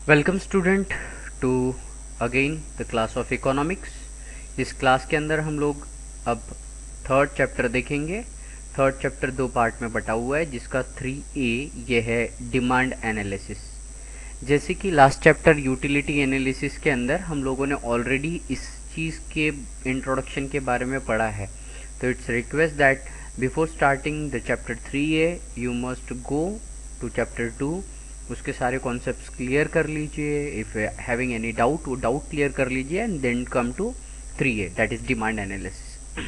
Welcome student to again the class of economics. इस class के अंदर हम लोग अब थर्ड चैप्टर देखेंगे। थर्ड चैप्टर दो पार्ट में बटा हुआ है, जिसका 3A ये है डिमांड एनालिसिस। जैसे कि लास्ट चैप्टर यूटिलिटी एनालिसिस के अंदर हम लोगों ने ऑलरेडी इस चीज़ के इंट्रोडक्शन के बारे में पढ़ा है, तो it's request that before starting the chapter 3A you must go to chapter 2, उसके सारे कॉन्सेप्ट्स क्लियर कर लीजिए। इफ़ हैविंग एनी डाउट वो डाउट क्लियर कर लीजिए and then come to 3A, that is demand analysis.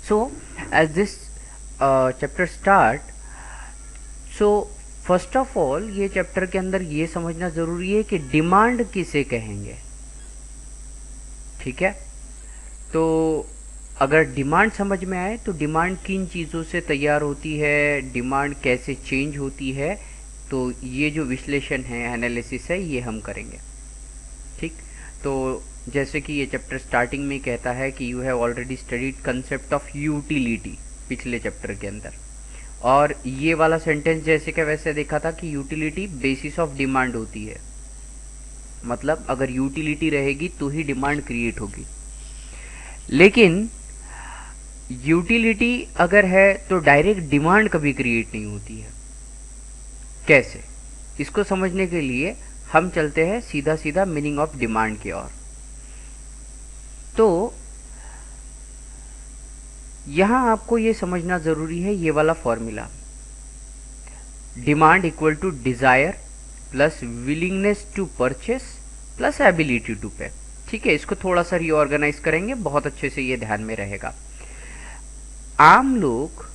So as this chapter start, so first of all ये chapter के अंदर ये समझना ज़रूरी है कि डिमांड किसे कहेंगे। ठीक है, तो अगर डिमांड समझ में आए तो डिमांड किन चीज़ों से तैयार होती है, डिमांड कैसे चेंज होती है, तो ये जो विश्लेषण है, एनालिसिस है, ये हम करेंगे। ठीक, तो जैसे कि ये चैप्टर स्टार्टिंग में कहता है कि you have already studied concept of utility पिछले चैप्टर के अंदर, और ये वाला सेंटेंस जैसे कि वैसे देखा था कि यूटिलिटी बेसिस ऑफ डिमांड होती है, मतलब अगर यूटिलिटी रहेगी तो ही डिमांड क्रिएट होगी। लेकिन यूटिलिटी अगर है तो डायरेक्ट डिमांड कभी क्रिएट नहीं होती है। कैसे, इसको समझने के लिए हम चलते हैं सीधा सीधा मीनिंग ऑफ डिमांड की ओर। तो यहां आपको ये समझना जरूरी है, ये वाला formula, demand equal to desire plus willingness to purchase plus ability to pay. ठीक है, इसको थोड़ा सा रीऑर्गेनाइज करेंगे, बहुत अच्छे से ये ध्यान में रहेगा। आम लोग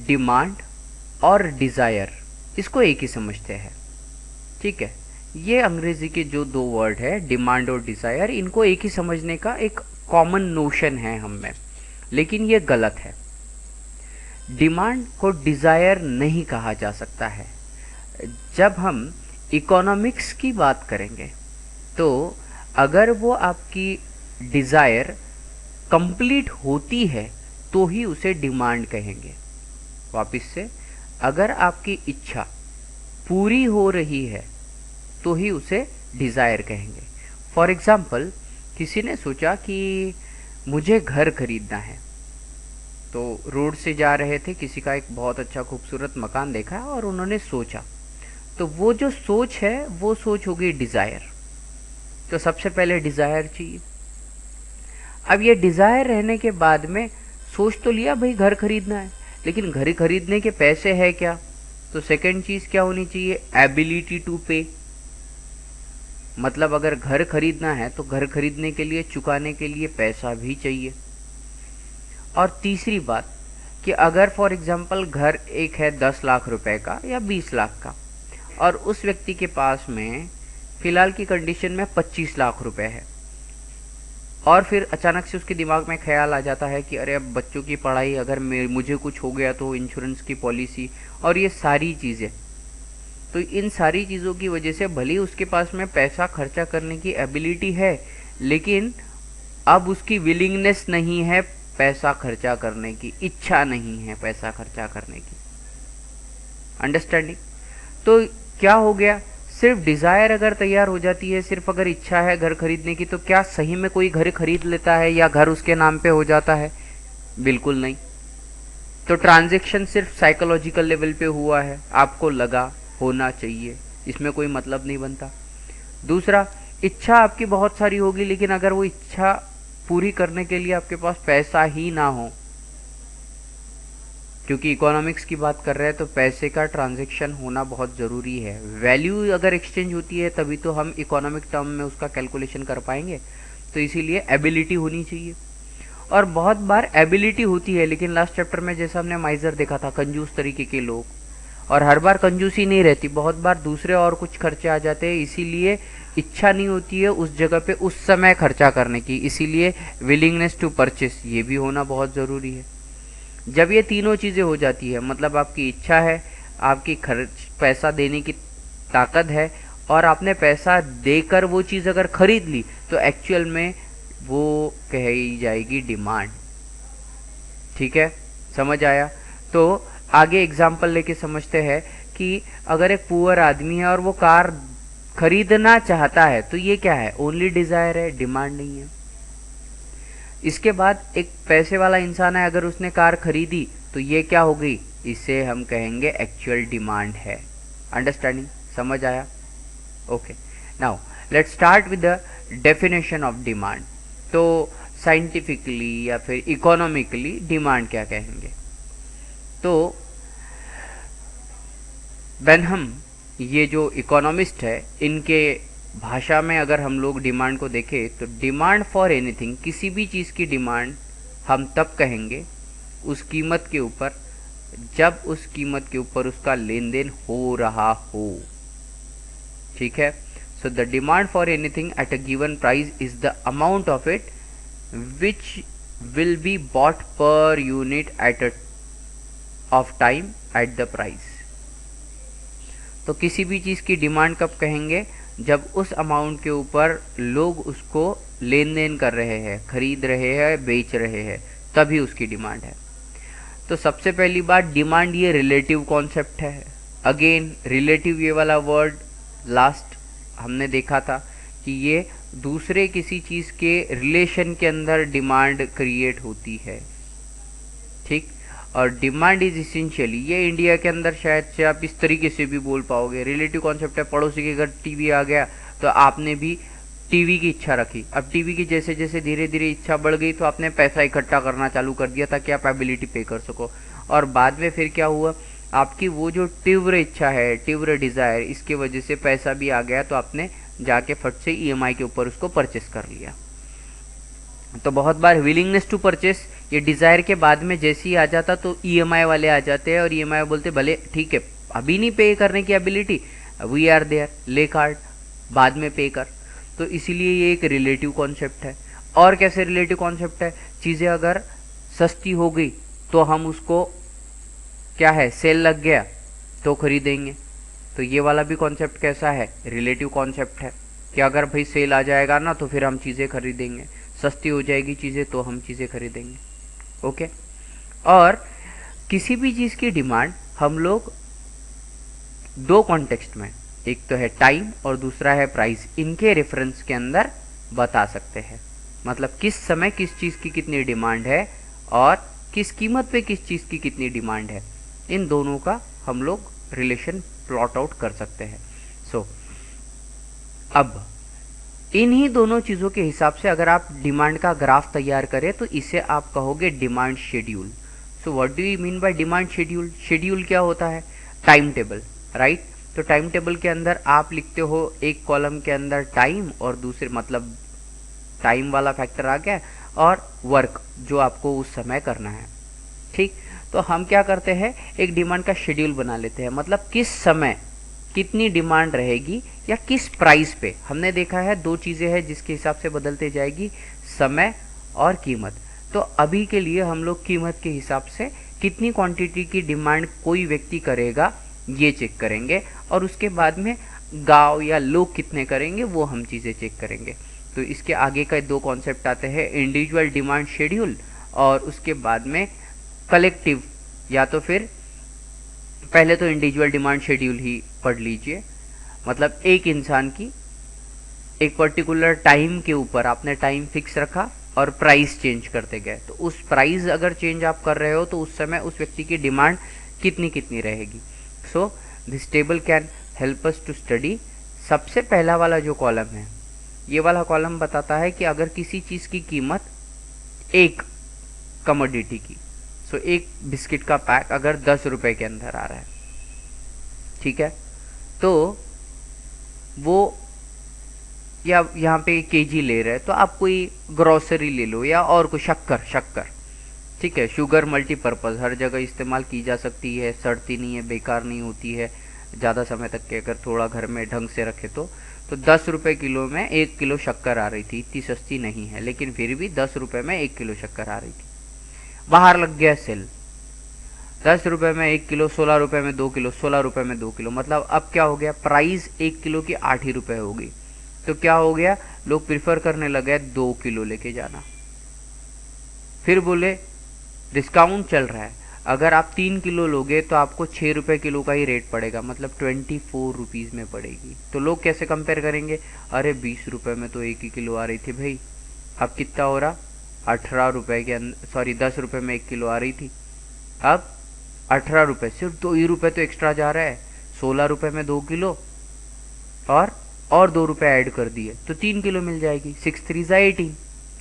डिमांड और डिजायर इसको एक ही समझते हैं। ठीक है, ये अंग्रेजी के जो दो वर्ड है डिमांड और डिजायर, इनको एक ही समझने का एक कॉमन नोशन है हम में, लेकिन ये गलत है। डिमांड को डिजायर नहीं कहा जा सकता है। जब हम इकोनॉमिक्स की बात करेंगे तो अगर वो आपकी डिजायर कंप्लीट होती है तो ही उसे डिमांड कहेंगे। वापिस से, अगर आपकी इच्छा पूरी हो रही है तो ही उसे डिजायर कहेंगे। फॉर एग्जाम्पल, किसी ने सोचा कि मुझे घर खरीदना है, तो रोड से जा रहे थे, किसी का एक बहुत अच्छा खूबसूरत मकान देखा और उन्होंने सोचा, तो वो जो सोच है वो सोच हो गई डिजायर। तो सबसे पहले डिजायर चाहिए। अब ये डिजायर रहने के बाद में सोच तो लिया भाई घर खरीदना है, लेकिन घर खरीदने के पैसे है क्या, तो सेकंड चीज क्या होनी चाहिए, एबिलिटी टू पे। मतलब अगर घर खरीदना है तो घर खरीदने के लिए, चुकाने के लिए पैसा भी चाहिए। और तीसरी बात कि अगर फॉर एग्जांपल घर एक है 10 लाख रुपए का या 20 लाख का, और उस व्यक्ति के पास में फिलहाल की कंडीशन में 25 लाख रुपए है, और फिर अचानक से उसके दिमाग में ख्याल आ जाता है कि अरे अब बच्चों की पढ़ाई, अगर मुझे कुछ हो गया तो इंश्योरेंस की पॉलिसी और ये सारी चीज़ें, तो इन सारी चीज़ों की वजह से भले ही उसके पास में पैसा खर्चा करने की एबिलिटी है, लेकिन अब उसकी विलिंगनेस नहीं है पैसा खर्चा करने की, इच्छा नहीं है पैसा खर्चा करने की। अंडरस्टैंडिंग? तो क्या हो गया, सिर्फ डिजायर अगर तैयार हो जाती है, सिर्फ अगर इच्छा है घर खरीदने की, तो क्या सही में कोई घर खरीद लेता है या घर उसके नाम पे हो जाता है? बिल्कुल नहीं। तो ट्रांजैक्शन सिर्फ साइकोलॉजिकल लेवल पे हुआ है, आपको लगा होना चाहिए, इसमें कोई मतलब नहीं बनता। दूसरा, इच्छा आपकी बहुत सारी होगी, लेकिन अगर वो इच्छा पूरी करने के लिए आपके पास पैसा ही ना हो, क्योंकि इकोनॉमिक्स की बात कर रहे हैं तो पैसे का ट्रांजैक्शन होना बहुत ज़रूरी है। वैल्यू अगर एक्सचेंज होती है तभी तो हम इकोनॉमिक टर्म में उसका कैलकुलेशन कर पाएंगे, तो इसीलिए एबिलिटी होनी चाहिए। और बहुत बार एबिलिटी होती है, लेकिन लास्ट चैप्टर में जैसा हमने माइजर देखा था, कंजूस तरीके के लोग, और हर बार कंजूसी नहीं रहती, बहुत बार दूसरे और कुछ खर्चे आ जाते हैं, इसीलिए इच्छा नहीं होती है उस जगह पे उस समय खर्चा करने की, इसीलिए विलिंगनेस टू परचेस ये भी होना बहुत ज़रूरी है। जब ये तीनों चीज़ें हो जाती है, मतलब आपकी इच्छा है, आपकी खर्च पैसा देने की ताकत है, और आपने पैसा देकर वो चीज़ अगर खरीद ली, तो एक्चुअल में वो कही जाएगी डिमांड। ठीक है, समझ आया? तो आगे एग्जाम्पल लेके समझते हैं कि अगर एक पुअर आदमी है और वो कार खरीदना चाहता है, तो ये क्या है, ओनली डिजायर है, डिमांड नहीं है। इसके बाद एक पैसे वाला इंसान है, अगर उसने कार खरीदी तो ये क्या हो गई, इसे हम कहेंगे एक्चुअल डिमांड है। अंडरस्टैंडिंग, समझ आया? Okay, now let's start with the definition of demand. तो साइंटिफिकली या फिर इकोनॉमिकली डिमांड क्या कहेंगे? तो बेनहम, ये जो इकोनॉमिस्ट है, इनके भाषा में अगर हम लोग डिमांड को देखें तो डिमांड फॉर एनीथिंग, किसी भी चीज़ की डिमांड हम तब कहेंगे उस कीमत के ऊपर जब उस कीमत के ऊपर उसका लेन देन हो रहा हो। ठीक है, so the demand for anything at a given price is the amount of it which will be bought per unit at a of time at the price. तो किसी भी चीज़ की डिमांड कब कहेंगे, जब उस अमाउंट के ऊपर लोग उसको लेन देन कर रहे हैं, खरीद रहे हैं, बेच रहे हैं, तभी उसकी डिमांड है। तो सबसे पहली बात, डिमांड ये रिलेटिव कॉन्सेप्ट है। अगेन रिलेटिव, ये वाला वर्ड लास्ट हमने देखा था कि ये दूसरे किसी चीज़ के रिलेशन के अंदर डिमांड क्रिएट होती है। ठीक, और डिमांड इज इसेंशियली, ये इंडिया के अंदर शायद से आप इस तरीके से भी बोल पाओगे। रिलेटिव कॉन्सेप्ट है, पड़ोसी के घर टीवी आ गया तो आपने भी टीवी की इच्छा रखी। अब टीवी की जैसे जैसे धीरे धीरे इच्छा बढ़ गई तो आपने पैसा इकट्ठा करना चालू कर दिया ताकि आप एबिलिटी पे कर सको। और बाद में फिर क्या हुआ, आपकी वो जो तीव्र इच्छा है, तीव्र डिज़ायर, इसके वजह से पैसा भी आ गया तो आपने जाके फट से ईएमआई के ऊपर उसको परचेस कर लिया। तो बहुत बार विलिंगनेस टू परचेस ये डिज़ायर के बाद में जैसे ही आ जाता तो ईएमआई वाले आ जाते हैं और ईएमआई बोलते भले ठीक है अभी नहीं पे करने की एबिलिटी, वी आर देयर, ले कार्ड, बाद में पे कर। तो इसीलिए ये एक रिलेटिव कॉन्सेप्ट है। और कैसे रिलेटिव कॉन्सेप्ट है, चीज़ें अगर सस्ती हो गई तो हम उसको क्या है, सेल लग गया तो खरीदेंगे। तो ये वाला भी कॉन्सेप्ट कैसा है, रिलेटिव कॉन्सेप्ट है कि अगर भाई सेल आ जाएगा ना तो फिर हम चीज़ें खरीदेंगे, सस्ती हो जाएगी चीज़ें तो हम चीज़ें खरीदेंगे। ओके, और किसी भी चीज़ की डिमांड हम लोग दो कॉन्टेक्स्ट में, एक तो है टाइम और दूसरा है प्राइस, इनके रेफरेंस के अंदर बता सकते हैं। मतलब किस समय किस चीज़ की कितनी डिमांड है और किस कीमत पे किस चीज़ की कितनी डिमांड है, इन दोनों का हम लोग रिलेशन प्लॉट आउट कर सकते हैं। सो अब इन्हीं दोनों चीज़ों के हिसाब से अगर आप डिमांड का ग्राफ तैयार करें तो इसे आप कहोगे demand schedule. So what do you mean by demand schedule? Schedule क्या होता है, टाइम टेबल, राइट। तो टाइम टेबल के अंदर आप लिखते हो एक कॉलम के अंदर टाइम और दूसरे मतलब टाइम वाला फैक्टर आ गया और वर्क जो आपको उस समय करना है। ठीक, तो हम क्या करते हैं, एक डिमांड का शेड्यूल बना लेते हैं, मतलब किस समय कितनी डिमांड रहेगी या किस प्राइस पे। हमने देखा है दो चीज़ें हैं जिसके हिसाब से बदलते जाएगी, समय और कीमत। तो अभी के लिए हम लोग कीमत के हिसाब से कितनी क्वांटिटी की डिमांड कोई व्यक्ति करेगा ये चेक करेंगे और उसके बाद में गांव या लोग कितने करेंगे वो हम चीज़ें चेक करेंगे। तो इसके आगे का दो कॉन्सेप्ट आते हैं, इंडिविजुअल डिमांड शेड्यूल और उसके बाद में कलेक्टिव, या तो फिर पहले तो इंडिविजुअल डिमांड शेड्यूल ही पढ़ लीजिए। मतलब एक इंसान की एक पर्टिकुलर टाइम के ऊपर आपने टाइम फिक्स रखा और प्राइस चेंज करते गए, तो उस प्राइस अगर चेंज आप कर रहे हो तो उस समय उस व्यक्ति की डिमांड कितनी कितनी रहेगी। So this table can help us to study. सबसे पहला वाला जो कॉलम है, ये वाला कॉलम बताता है कि अगर किसी चीज़ की कीमत एक कमोडिटी की, सो एक बिस्किट का पैक अगर 10 रुपए के अंदर आ रहा है, ठीक है, तो वो या यहाँ पे केजी ले रहे हैं, तो आप कोई ग्रोसरी ले लो या और कोई शक्कर, ठीक है, शुगर मल्टीपर्पज़ हर जगह इस्तेमाल की जा सकती है, सड़ती नहीं है, बेकार नहीं होती है ज़्यादा समय तक के, अगर थोड़ा घर में ढंग से रखे तो 10 रुपये किलो में 1 किलो शक्कर आ रही थी, इतनी सस्ती नहीं है लेकिन फिर भी 10 रुपये में 1 किलो शक्कर आ रही थी। बाहर लग गया सेल, 10 रुपये में 1 किलो, 16 रुपये में 2 किलो, 16 रुपये में 2 किलो, मतलब अब क्या हो गया, प्राइस 1 किलो की 8 ही रुपये हो गई। तो क्या हो गया, लोग प्रिफर करने लगे 2 किलो लेके जाना। फिर बोले डिस्काउंट चल रहा है, अगर आप 3 किलो लोगे तो आपको 6 रुपये किलो का ही रेट पड़ेगा, मतलब 24 रुपीज़ में पड़ेगी। तो लोग कैसे कंपेयर करेंगे, अरे 20 रुपये में तो 1 ही किलो आ रही थी भाई, अब कितना हो रहा, 18 रुपये के अंदर, सॉरी 10 रुपये में 1 किलो आ रही थी, अब 18 रुपये, सिर्फ 2 ही रुपये तो एक्स्ट्रा जा रहा है, 16 रुपये में 2 किलो और 2 रुपये ऐड कर दिए तो 3 किलो मिल जाएगी, 6 3 18,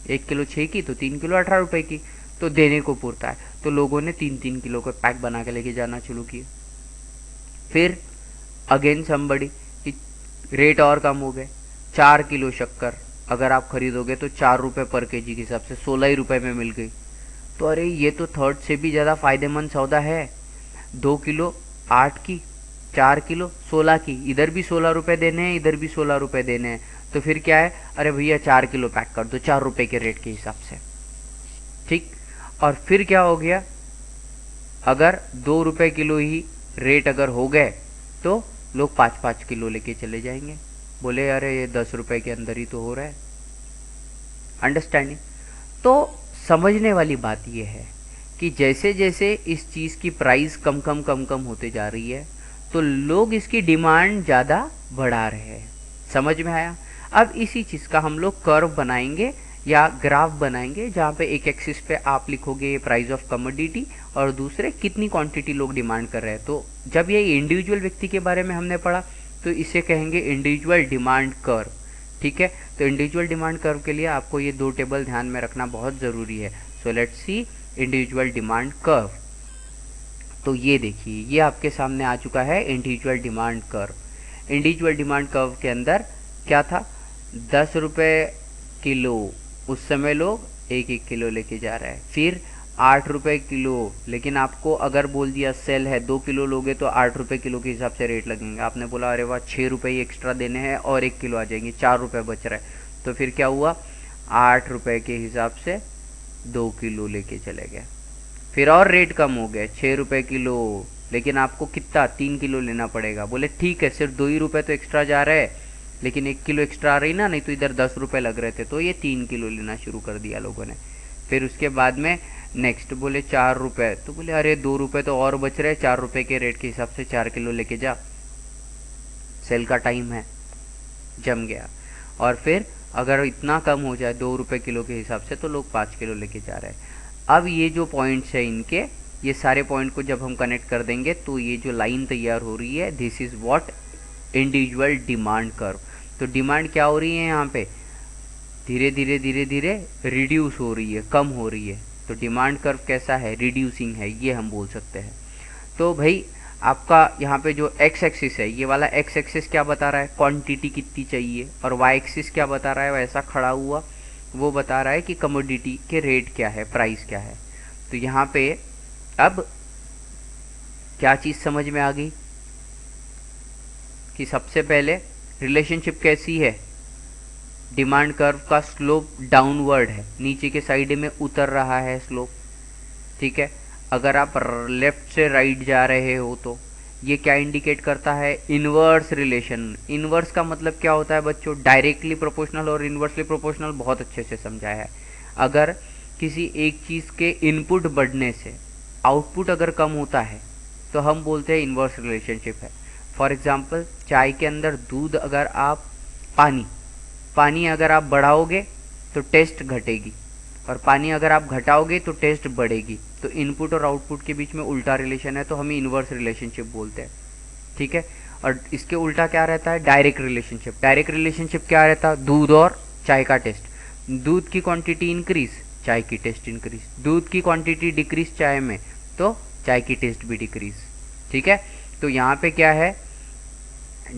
1 किलो 6 की तो 3 किलो 18 रुपये की, तो देने को पुरता है। तो लोगों ने 3 3 किलो का पैक बना के लेके जाना शुरू किए। फिर अगेन समबड़ी कि रेट और कम हो गए, 4 किलो शक्कर अगर आप खरीदोगे तो 4 रुपये पर केजी के हिसाब से 16 ही रुपये में मिल गई। तो अरे ये तो थर्ड से भी ज़्यादा फायदेमंद सौदा है, 2 किलो 8 की, 4 किलो 16 की, इधर भी 16 रुपये देने हैं, इधर भी 16 रुपये देने हैं, तो फिर क्या है, अरे भैया 4 किलो पैक कर दो 4 रुपये के रेट के हिसाब से, ठीक। और फिर क्या हो गया, अगर 2 रुपये किलो ही रेट अगर हो गए तो लोग 5 5 किलो लेके चले जाएंगे, बोले अरे ये 10 रुपये के अंदर ही तो हो रहा है। अंडरस्टैंडिंग। तो समझने वाली बात यह है कि जैसे जैसे इस चीज़ की प्राइस कम कम कम कम होते जा रही है तो लोग इसकी डिमांड ज़्यादा बढ़ा रहे हैं। समझ में आया। अब इसी चीज़ का हम लोग कर्व बनाएंगे या ग्राफ बनाएंगे, जहाँ पे एक एक्सिस पे आप लिखोगे प्राइस ऑफ कमोडिटी और दूसरे कितनी क्वांटिटी लोग डिमांड कर रहे हैं। तो जब ये इंडिविजुअल व्यक्ति के बारे में हमने पढ़ा तो इसे कहेंगे इंडिविजुअल डिमांड कर्व, ठीक है। तो इंडिविजुअल डिमांड कर्व के लिए आपको ये 2 टेबल ध्यान में रखना बहुत ज़रूरी है। So let's see individual demand curve. तो ये देखिए, ये आपके सामने आ चुका है individual demand curve. Individual demand curve के अंदर क्या था, 10 रुपये किलो उस समय लोग 1 1 किलो लेके जा रहे हैं, फिर 8 रुपये किलो, लेकिन आपको अगर बोल दिया सेल है 2 किलो लोगे तो 8 रुपये किलो के हिसाब से रेट लगेंगे। आपने बोला अरे वाह 6 रुपये ही एक्स्ट्रा देने हैं और 1 किलो आ जाएंगे, 4 रुपये बच रहा है। तो फिर क्या हुआ, 8 रुपये के हिसाब से 2 किलो लेके चले गए। फिर और रेट कम हो गए, 6 रुपये किलो, लेकिन आपको कितना 3 किलो लेना पड़ेगा। बोले ठीक है, सिर्फ 2 ही रुपये तो एक्स्ट्रा जा रहा है, लेकिन 1 किलो एक्स्ट्रा आ रही ना, नहीं तो इधर 10 रुपये लग रहे थे, तो ये 3 किलो लेना शुरू कर दिया लोगों ने। फिर उसके बाद में नेक्स्ट बोले 4 रुपये, तो बोले अरे 2 रुपये तो और बच रहे, 4 रुपये के रेट के हिसाब से 4 किलो लेके जा, सेल का टाइम है, जम गया। और फिर अगर इतना कम हो जाए 2 रुपये किलो के हिसाब से तो लोग 5 किलो लेके जा रहे हैं। अब ये जो पॉइंट्स है इनके, ये सारे पॉइंट को जब हम कनेक्ट कर देंगे तो ये जो लाइन तैयार हो रही है, this is what individual demand curve. तो डिमांड क्या हो रही है यहाँ पे, धीरे धीरे धीरे धीरे रिड्यूस हो रही है, कम हो रही है। तो डिमांड कर्व कैसा है, रिड्यूसिंग है, ये हम बोल सकते हैं। तो भाई आपका यहाँ पे जो एक्स एक्सिस है, ये वाला एक्स एक्सिस क्या बता रहा है, क्वांटिटी कितनी चाहिए, और वाई एक्सिस क्या बता रहा है, वैसा खड़ा हुआ वो बता रहा है कि कमोडिटी के रेट क्या है, प्राइस क्या है। तो यहाँ पे अब क्या चीज़ समझ में आ गई कि सबसे पहले रिलेशनशिप कैसी है, डिमांड कर्व का स्लोप डाउनवर्ड है, नीचे के साइड में उतर रहा है स्लोप, ठीक है। अगर आप लेफ्ट से राइट जा रहे हो तो ये क्या इंडिकेट करता है, इन्वर्स रिलेशन। इन्वर्स का मतलब क्या होता है बच्चों, डायरेक्टली प्रोपोर्शनल और इन्वर्सली प्रोपोर्शनल बहुत अच्छे से समझाया है। अगर किसी एक चीज़ के इनपुट बढ़ने से आउटपुट अगर कम होता है तो हम बोलते हैं इन्वर्स रिलेशनशिप है। फॉर एग्जांपल चाय के अंदर दूध, अगर आप पानी अगर आप बढ़ाओगे तो टेस्ट घटेगी, और पानी अगर आप घटाओगे तो टेस्ट बढ़ेगी। तो इनपुट और आउटपुट के बीच में उल्टा रिलेशन है, तो हम इन्वर्स रिलेशनशिप बोलते हैं, ठीक है। और इसके उल्टा क्या रहता है, डायरेक्ट रिलेशनशिप। डायरेक्ट रिलेशनशिप क्या रहता है, दूध और चाय का टेस्ट, दूध की क्वांटिटी इंक्रीज, चाय की टेस्ट इंक्रीज, दूध की क्वांटिटी डिक्रीज चाय में, तो चाय की टेस्ट भी डिक्रीज, ठीक है। तो यहाँ पे क्या है,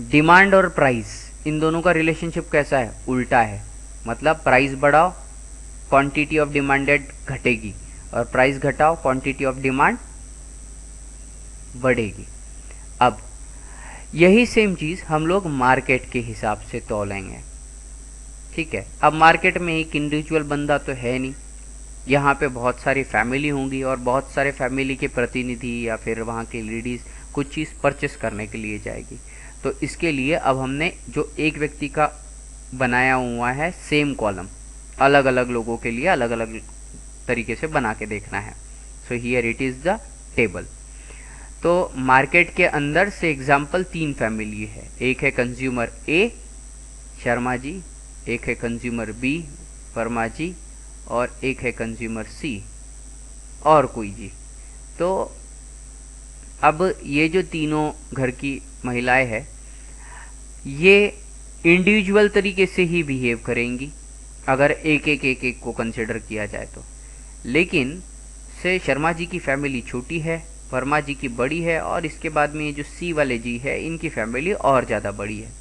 डिमांड और प्राइस, इन दोनों का रिलेशनशिप कैसा है, उल्टा है। मतलब प्राइस बढ़ाओ, क्वांटिटी ऑफ डिमांडेड घटेगी, और प्राइस घटाओ, क्वांटिटी ऑफ डिमांड बढ़ेगी। अब यही सेम चीज़ हम लोग मार्केट के हिसाब से तोलेंगे, ठीक है। अब मार्केट में एक इंडिविजुअल बंदा तो है नहीं, यहाँ पे बहुत सारी फैमिली होंगी और बहुत सारे फैमिली के प्रतिनिधि या फिर वहाँ के लेडीज़ कुछ चीज़ परचेस करने के लिए जाएगी। तो इसके लिए अब हमने जो एक व्यक्ति का बनाया हुआ है सेम कॉलम, अलग अलग लोगों के लिए अलग अलग तरीके से बना के देखना है। So here it is the table. तो मार्केट के अंदर से एग्जाम्पल 3 फैमिली है, एक है कंज्यूमर ए शर्मा जी, एक है कंज्यूमर बी वर्मा जी, और एक है कंज्यूमर सी और कोई जी। तो अब ये जो तीनों घर की महिलाएं हैं ये इंडिविजुअल तरीके से ही बिहेव करेंगी अगर एक एक को कंसिडर किया जाए तो। लेकिन से शर्मा जी की फैमिली छोटी है, वर्मा जी की बड़ी है, और इसके बाद में ये जो सी वाले जी है इनकी फैमिली और ज़्यादा बड़ी है।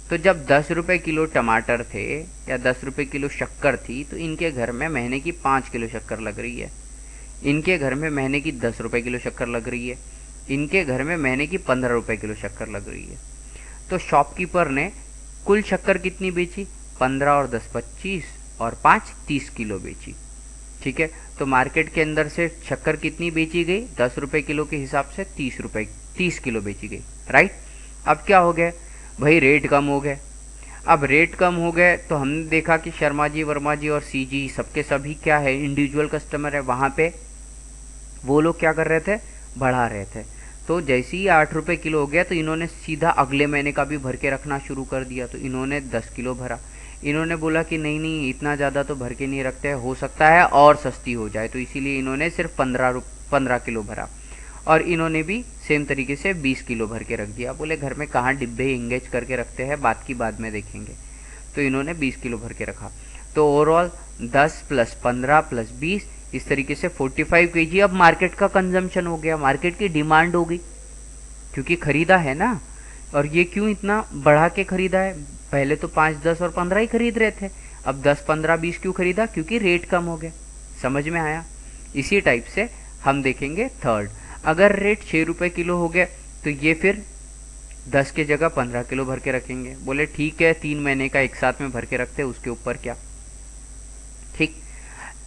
तो जब 10 रुपये किलो टमाटर थे या 10 रुपये किलो शक्कर थी तो इनके घर में महीने की 5 किलो शक्कर लग रही है, इनके घर में महीने की 10 रुपये किलो शक्कर लग रही है, इनके घर में महीने की 15 रुपये किलो शक्कर लग रही है। तो शॉपकीपर ने कुल शक्कर कितनी बेची? 15 और 10 25 और 5 30 किलो बेची। ठीक है, तो मार्केट के अंदर से शक्कर कितनी बेची गई? 10 रुपये किलो के हिसाब से 30 किलो बेची गई। राइट, अब क्या हो गया भाई? रेट कम हो गए। अब रेट कम हो गए तो हमने देखा कि शर्मा जी, वर्मा जी और सी जी सबके सभी क्या है, इंडिविजुअल कस्टमर है। वहाँ पे वो लोग क्या कर रहे थे? बढ़ा रहे थे। तो जैसे ही 8 रुपये किलो हो गया तो इन्होंने सीधा अगले महीने का भी भर के रखना शुरू कर दिया। तो इन्होंने 10 किलो भरा। इन्होंने बोला कि नहीं नहीं, इतना ज़्यादा तो भर के नहीं रखते, हो सकता है और सस्ती हो जाए, तो इसीलिए इन्होंने सिर्फ 15 किलो भरा। और इन्होंने भी सेम तरीके से 20 किलो भर के रख दिया। बोले घर में कहाँ डिब्बे इंगेज करके रखते हैं, बात की बाद में देखेंगे। तो इन्होंने 20 किलो भर के रखा। तो ओवरऑल 10 + 15 + 20 इस तरीके से 45 केजी अब मार्केट का कंजम्पशन हो गया, मार्केट की डिमांड हो गई, क्योंकि खरीदा है ना। और ये क्यों इतना बढ़ा के खरीदा है? पहले तो 5 10 और 15 ही खरीद रहे थे, अब 10 15 20 क्यों खरीदा? क्योंकि रेट कम हो गया। समझ में आया? इसी टाइप से हम देखेंगे थर्ड। अगर रेट 6 रुपये किलो हो गया तो ये फिर 10 की जगह 15 किलो भर के रखेंगे। बोले ठीक है, 3 महीने का एक साथ में भर के रखते, उसके ऊपर क्या। ठीक,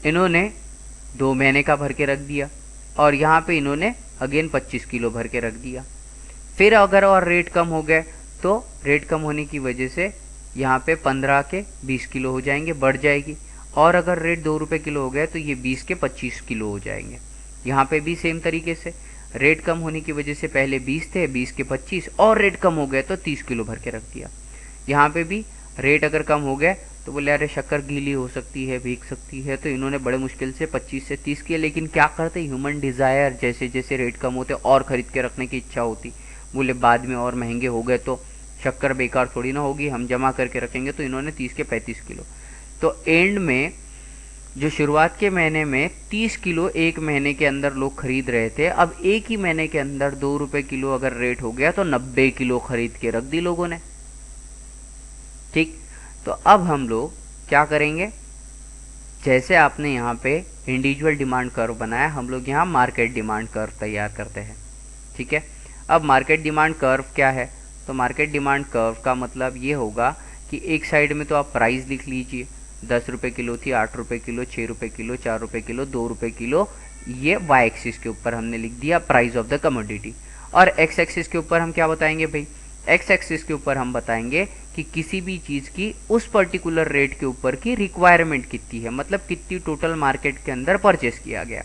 इन्होंने 2 महीने का भर के रख दिया, और यहाँ पे इन्होंने अगेन 25 किलो भर के रख दिया। फिर अगर और रेट कम हो गए तो रेट कम होने की वजह से यहाँ पे 15 के 20 किलो हो जाएंगे, बढ़ जाएगी। और अगर रेट 2 रुपये किलो हो गए तो ये 20 के 25 किलो हो जाएंगे। यहाँ पे भी सेम तरीके से रेट कम होने की वजह से पहले 20 थे, 20 के 25, और रेट कम हो गए तो 30 किलो भर के रख दिया। यहाँ पे भी रेट अगर कम हो गए तो बोले अरे शक्कर गीली हो सकती है, भीग सकती है, तो इन्होंने बड़े मुश्किल से 25 से 30 किया। लेकिन क्या करते, ह्यूमन डिज़ायर, जैसे जैसे रेट कम होते और ख़रीद के रखने की इच्छा होती। बोले बाद में और महंगे हो गए तो शक्कर बेकार थोड़ी ना होगी, हम जमा करके रखेंगे। तो इन्होंने 30 के 35 किलो। तो एंड में जो शुरुआत के महीने में 30 किलो एक महीने के अंदर लोग खरीद रहे थे, अब एक ही महीने के अंदर 2 रुपये किलो अगर रेट हो गया तो 90 किलो खरीद के रख दी लोगों ने। ठीक, तो अब हम लोग क्या करेंगे, जैसे आपने यहाँ पे इंडिविजुअल डिमांड कर्व बनाया, हम लोग यहाँ मार्केट डिमांड कर्व तैयार करते हैं। ठीक है, अब मार्केट डिमांड कर्व क्या है? तो मार्केट डिमांड कर्व का मतलब ये होगा कि एक साइड में तो आप प्राइस लिख लीजिए, 10 रुपये किलो थी, 8 रुपये किलो, 6 रुपये किलो, 4 रुपये किलो, 2 रुपये किलो, ये वाई एक्सिस के ऊपर हमने लिख दिया प्राइस ऑफ द कमोडिटी। और एक्स एक्सिस के ऊपर हम क्या बताएंगे भाई? एक्स एक्सिस के ऊपर हम बताएंगे कि किसी भी चीज़ की उस पर्टिकुलर रेट के ऊपर की रिक्वायरमेंट कितनी है, मतलब कितनी टोटल मार्केट के अंदर परचेस किया गया।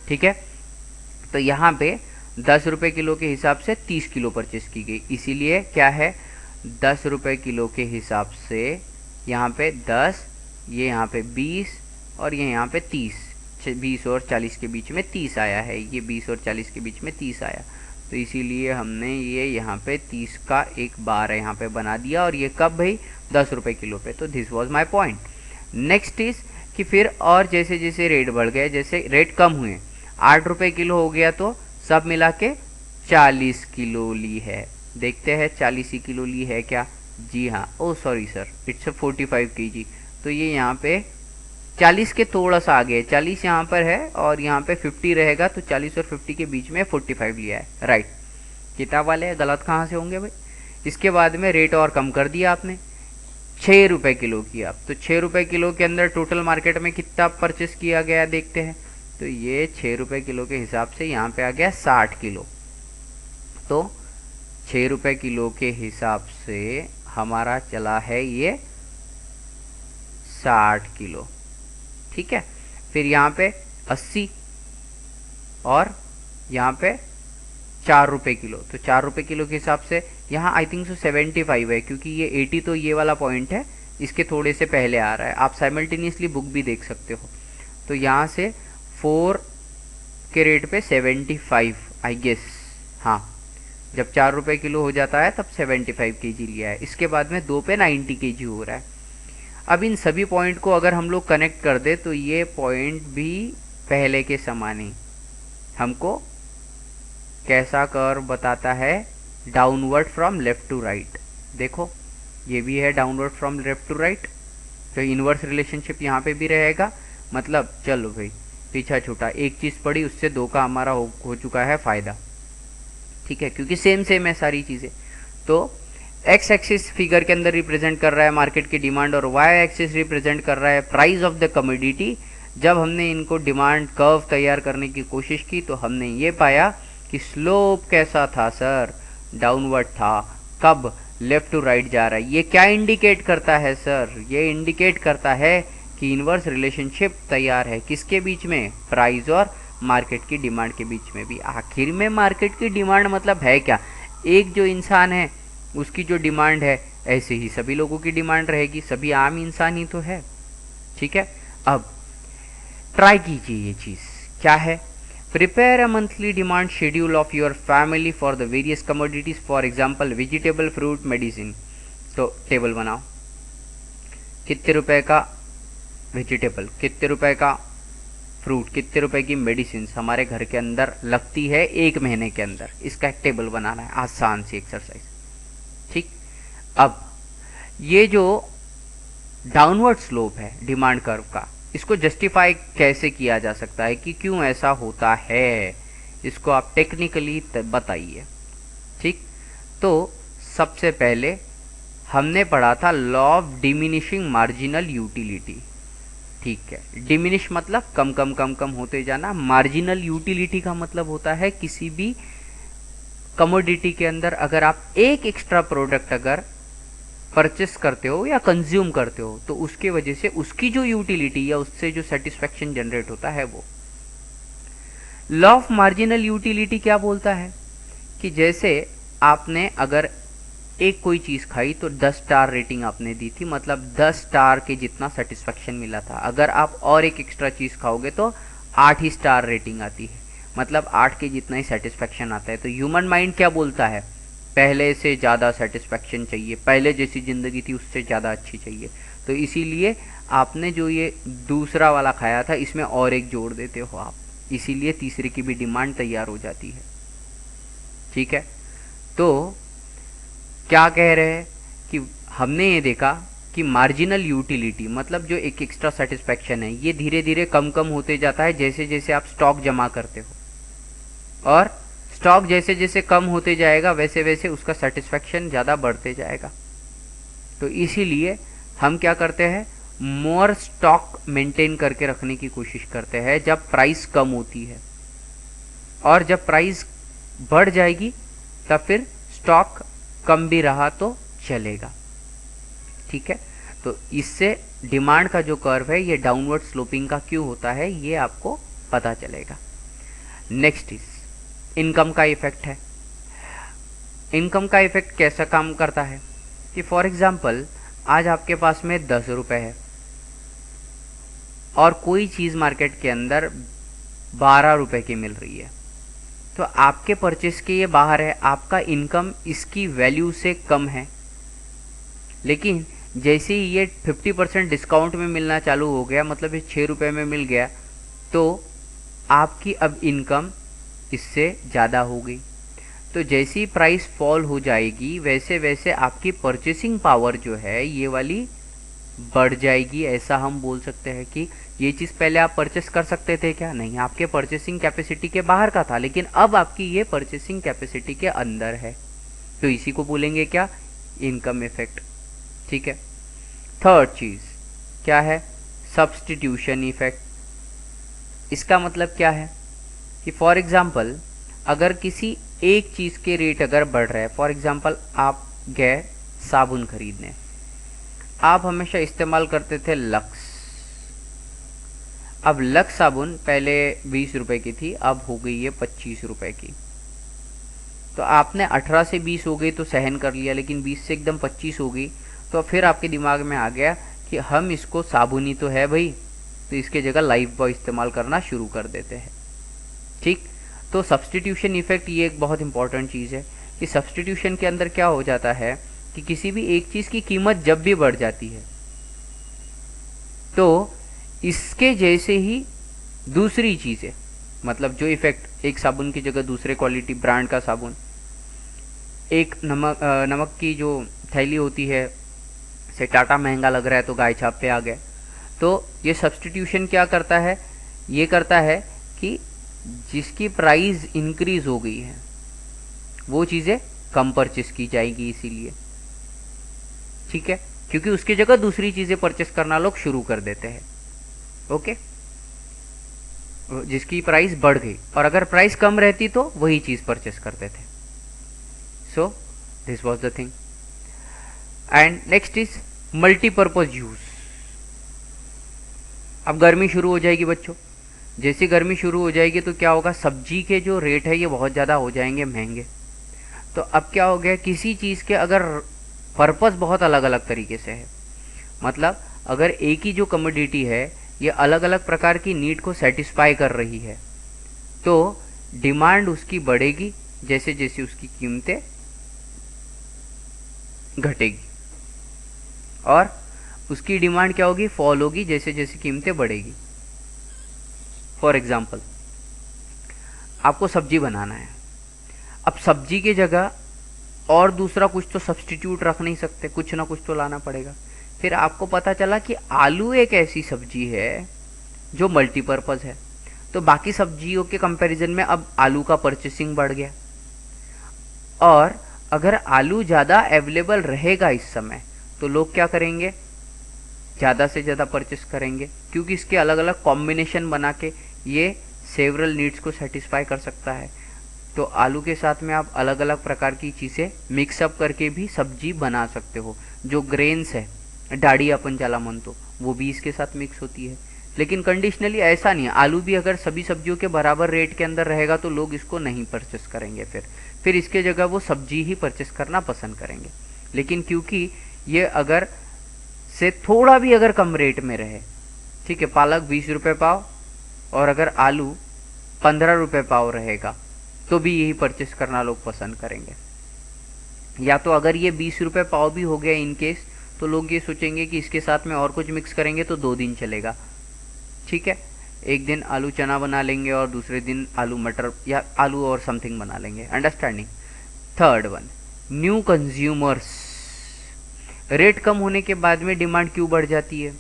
ठीक है, तो यहाँ पे 10 रुपये किलो के हिसाब से 30 किलो परचेस की गई, इसीलिए क्या है, 10 रुपये किलो के हिसाब से यहाँ पे 10, ये यहाँ पे 20 और ये यहाँ पे 30, 20 और 40 के बीच में 30 आया है, ये 20 और 40 के बीच में 30 आया। तो इसीलिए हमने ये यहाँ पे 30 का एक बार यहाँ पे बना दिया, और ये कब भाई? 10 रुपये किलो पे। तो this was my point. Next is कि फिर और जैसे जैसे रेट बढ़ गए, जैसे रेट कम हुए, 8 रुपये किलो हो गया तो सब मिला के 40 किलो ली है। देखते हैं 40 ही किलो ली है क्या? जी हाँ, ओ सॉरी सर, इट्स 45 kg। तो ये यहाँ पे 40 के थोड़ा सा आगे है, 40 यहाँ पर है और यहाँ पे 50 रहेगा, तो 40 और 50 के बीच में 45 लिया है। राइट, किताब वाले गलत कहाँ से होंगे भाई? इसके बाद में रेट और कम कर दिया आपने, 6 रुपये किलो किया। तो 6 रुपये किलो के अंदर टोटल मार्केट में कितना परचेस किया गया देखते हैं। तो ये 6 रुपये किलो के हिसाब से यहाँ पे आ गया 60 किलो। तो 6 रुपये किलो के हिसाब से हमारा चला है ये 60 किलो। ठीक है, फिर यहाँ पे 80 और यहाँ पे 4 रुपये किलो, तो 4 रुपये किलो के हिसाब से यहाँ आई थिंक सो 75 है, क्योंकि ये 80 तो ये वाला पॉइंट है, इसके थोड़े से पहले आ रहा है। आप साइमल्टेनियसली बुक भी देख सकते हो। तो यहाँ से 4 के रेट पे 75 आई गेस, हाँ, जब 4 रुपये किलो हो जाता है तब 75 केजी लिया है। इसके बाद में 2 पे 90 केजी हो रहा है। अब इन सभी पॉइंट को अगर हम लोग कनेक्ट कर दे तो ये पॉइंट भी पहले के समान ही हमको कैसा कर्व बताता है, downward from left to right. देखो ये भी है downward from left to right, तो इनवर्स रिलेशनशिप यहाँ पे भी रहेगा। मतलब चलो भाई पीछा छूटा, एक चीज़ पड़ी उससे 2 का हमारा हो चुका है फ़ायदा, ठीक है, क्योंकि सेम है सारी चीज़ें। तो एक्स एक्सिस फिगर के अंदर रिप्रेजेंट कर रहा है मार्केट की डिमांड और वाई एक्सिस रिप्रेजेंट कर रहा है प्राइस ऑफ द कमोडिटी। जब हमने इनको डिमांड कर्व तैयार करने की कोशिश की तो हमने ये पाया कि स्लोप कैसा था सर, डाउनवर्ड था। कब? लेफ्ट टू राइट जा रहा है। ये क्या इंडिकेट करता है सर? ये इंडिकेट करता है कि इनवर्स रिलेशनशिप तैयार है किसके बीच में, प्राइस और मार्केट की डिमांड के बीच में भी। आखिर में मार्केट की डिमांड मतलब है क्या? एक जो इंसान है उसकी जो डिमांड है, ऐसे ही सभी लोगों की डिमांड रहेगी, सभी आम इंसान ही तो है, ठीक है। अब ट्राई कीजिए ये चीज़ क्या है। Prepare a monthly demand schedule of your family for the various commodities, for example vegetable, fruit, medicine. तो टेबल बनाओ, कितने रुपए का वेजिटेबल, कितने रुपए का फ्रूट, कितने रुपए की मेडिसिन हमारे घर के अंदर लगती है 1 महीने के अंदर, इसका एक टेबल बनाना है, आसान सी एक्सरसाइज, ठीक। अब ये जो डाउनवर्ड स्लोप है डिमांड कर्व का, इसको जस्टिफाई कैसे किया जा सकता है कि क्यों ऐसा होता है, इसको आप टेक्निकली बताइए, ठीक। तो सबसे पहले हमने पढ़ा था law of diminishing marginal utility, ठीक है। डिमिनिश मतलब कम कम कम कम होते जाना, मार्जिनल यूटिलिटी का मतलब होता है किसी भी कमोडिटी के अंदर अगर आप एक एक्स्ट्रा प्रोडक्ट अगर परचेस करते हो या कंज्यूम करते हो तो उसके वजह से उसकी जो यूटिलिटी या उससे जो सेटिस्फैक्शन जनरेट होता है वो। लॉ ऑफ मार्जिनल यूटिलिटी क्या बोलता है कि जैसे आपने अगर एक कोई चीज़ खाई तो 10 स्टार रेटिंग आपने दी थी, मतलब 10 स्टार के जितना सेटिस्फैक्शन मिला था। अगर आप और एक एक्स्ट्रा चीज़ खाओगे तो 8 ही स्टार रेटिंग आती है, मतलब 8 के जितना ही सेटिस्फैक्शन आता है। तो ह्यूमन माइंड क्या बोलता है, पहले से ज़्यादा सेटिस्फैक्शन चाहिए, पहले जैसी ज़िंदगी थी उससे ज़्यादा अच्छी चाहिए। तो इसीलिए आपने जो ये दूसरा वाला खाया था इसमें और एक जोड़ देते हो आप, इसीलिए तीसरे की भी डिमांड तैयार हो जाती है, ठीक है। तो क्या कह रहे हैं कि हमने ये देखा कि मार्जिनल यूटिलिटी मतलब जो एक एक्स्ट्रा सेटिस्फैक्शन है ये धीरे धीरे कम कम होते जाता है जैसे जैसे आप स्टॉक जमा करते हो, और स्टॉक जैसे जैसे कम होते जाएगा वैसे वैसे उसका सेटिस्फैक्शन ज़्यादा बढ़ते जाएगा। तो इसीलिए हम क्या करते हैं, मोर स्टॉक मेंटेन करके रखने की कोशिश करते हैं जब प्राइस कम होती है, और जब प्राइस बढ़ जाएगी तब फिर स्टॉक कम भी रहा तो चलेगा, ठीक है। तो इससे डिमांड का जो कर्व है ये डाउनवर्ड स्लोपिंग का क्यों होता है ये आपको पता चलेगा। नेक्स्ट इज इनकम का इफेक्ट है। इनकम का इफेक्ट कैसा काम करता है कि फॉर एग्जांपल आज आपके पास में 10 रुपए है और कोई चीज़ मार्केट के अंदर 12 रुपए की मिल रही है, तो आपके परचेस के ये बाहर है, आपका इनकम इसकी वैल्यू से कम है। लेकिन जैसे ही ये 50% डिस्काउंट में मिलना चालू हो गया, मतलब ये 6 रुपये में मिल गया, तो आपकी अब इनकम इससे ज़्यादा हो गई। तो जैसी प्राइस फॉल हो जाएगी वैसे वैसे आपकी परचेसिंग पावर जो है ये वाली बढ़ जाएगी। ऐसा हम बोल सकते हैं कि ये चीज़ पहले आप परचेस कर सकते थे क्या? नहीं, आपके परचेसिंग कैपेसिटी के बाहर का था, लेकिन अब आपकी ये परचेसिंग कैपेसिटी के अंदर है। तो इसी को बोलेंगे क्या? इनकम इफेक्ट, ठीक है। थर्ड चीज़ क्या है? Substitution effect. इसका मतलब क्या है कि फॉर एग्जाम्पल अगर किसी एक चीज़ के रेट अगर बढ़ रहा है, फॉर एग्जाम्पल आप गए साबुन खरीदने, आप हमेशा इस्तेमाल करते थे लक्स, अब लक्स साबुन पहले 20 रुपए की थी, अब हो गई है 25 रुपए की। तो आपने 18 से 20 हो गई तो सहन कर लिया, लेकिन 20 से एकदम 25 हो गई तो फिर आपके दिमाग में आ गया कि हम इसको, साबुन ही तो है भाई, तो इसके जगह लाइफ बॉय इस्तेमाल करना शुरू कर देते हैं। ठीक, तो सब्सटीट्यूशन इफेक्ट ये एक बहुत इंपॉर्टेंट चीज़ है कि सब्सटीट्यूशन के अंदर क्या हो जाता है कि किसी भी एक चीज़ की कीमत जब भी बढ़ जाती है तो इसके जैसे ही दूसरी चीज़ें, मतलब जो इफेक्ट, एक साबुन की जगह दूसरे क्वालिटी ब्रांड का साबुन, एक नमक की जो थैली होती है, से टाटा महंगा लग रहा है तो गाय छाप पे आ गए। तो ये सब्सटीट्यूशन क्या करता है, ये करता है कि जिसकी प्राइस इंक्रीज हो गई है वो चीज़ें कम परचेस की जाएगी, इसीलिए। ठीक है, क्योंकि उसकी जगह दूसरी चीज़ें परचेस करना लोग शुरू कर देते हैं। ओके, जिसकी प्राइस बढ़ गई, और अगर प्राइस कम रहती तो वही चीज़ परचेस करते थे। So this was the thing. And next is multipurpose use. अब गर्मी शुरू हो जाएगी बच्चों, जैसे गर्मी शुरू हो जाएगी तो क्या होगा, सब्जी के जो रेट है ये बहुत ज़्यादा हो जाएंगे महंगे। तो अब क्या हो गया, किसी चीज़ के अगर पर्पस बहुत अलग अलग तरीके से है, मतलब अगर एक ही जो कमोडिटी है ये अलग अलग प्रकार की नीड को सेटिस्फाई कर रही है तो डिमांड उसकी बढ़ेगी जैसे जैसे उसकी कीमतें घटेगी, और उसकी डिमांड क्या होगी, फॉल होगी जैसे जैसे कीमतें बढ़ेगी। फॉर एग्जाम्पल, आपको सब्जी बनाना है, अब सब्जी की जगह और दूसरा कुछ तो सब्स्टिट्यूट रख नहीं सकते, कुछ ना कुछ तो लाना पड़ेगा। फिर आपको पता चला कि आलू एक ऐसी सब्जी है जो मल्टीपर्पज़ है, तो बाकी सब्जियों के कंपैरिजन में अब आलू का परचेसिंग बढ़ गया। और अगर आलू ज़्यादा अवेलेबल रहेगा इस समय तो लोग क्या करेंगे, ज़्यादा से ज़्यादा परचेस करेंगे, क्योंकि इसके अलग अलग कॉम्बिनेशन बना के ये सेवरल नीड्स को सेटिस्फाई कर सकता है। तो आलू के साथ में आप अलग अलग प्रकार की चीज़ें मिक्सअप करके भी सब्जी बना सकते हो। जो ग्रेन्स है, डाड़ी अपन ज्याला म्हणतो, वो भी इसके साथ मिक्स होती है। लेकिन कंडीशनली ऐसा नहीं है, आलू भी अगर सभी सब्जियों के बराबर रेट के अंदर रहेगा तो लोग इसको नहीं परचेस करेंगे, फिर इसके जगह वो सब्जी ही परचेस करना पसंद करेंगे। लेकिन क्योंकि ये अगर से थोड़ा भी अगर कम रेट में रहे, ठीक है, पालक 20 रुपये पाव और अगर आलू 15 रुपये पाव रहेगा तो भी यही परचेस करना लोग पसंद करेंगे। या तो अगर ये 20 रुपये पाव भी हो गया इन केस, तो लोग ये सोचेंगे कि इसके साथ में और कुछ मिक्स करेंगे तो 2 दिन चलेगा। ठीक है, एक दिन आलू चना बना लेंगे और दूसरे दिन आलू मटर या आलू और समथिंग बना लेंगे। Understanding. Third one, new consumers. Rate कम होने के बाद में डिमांड क्यों बढ़ जाती है,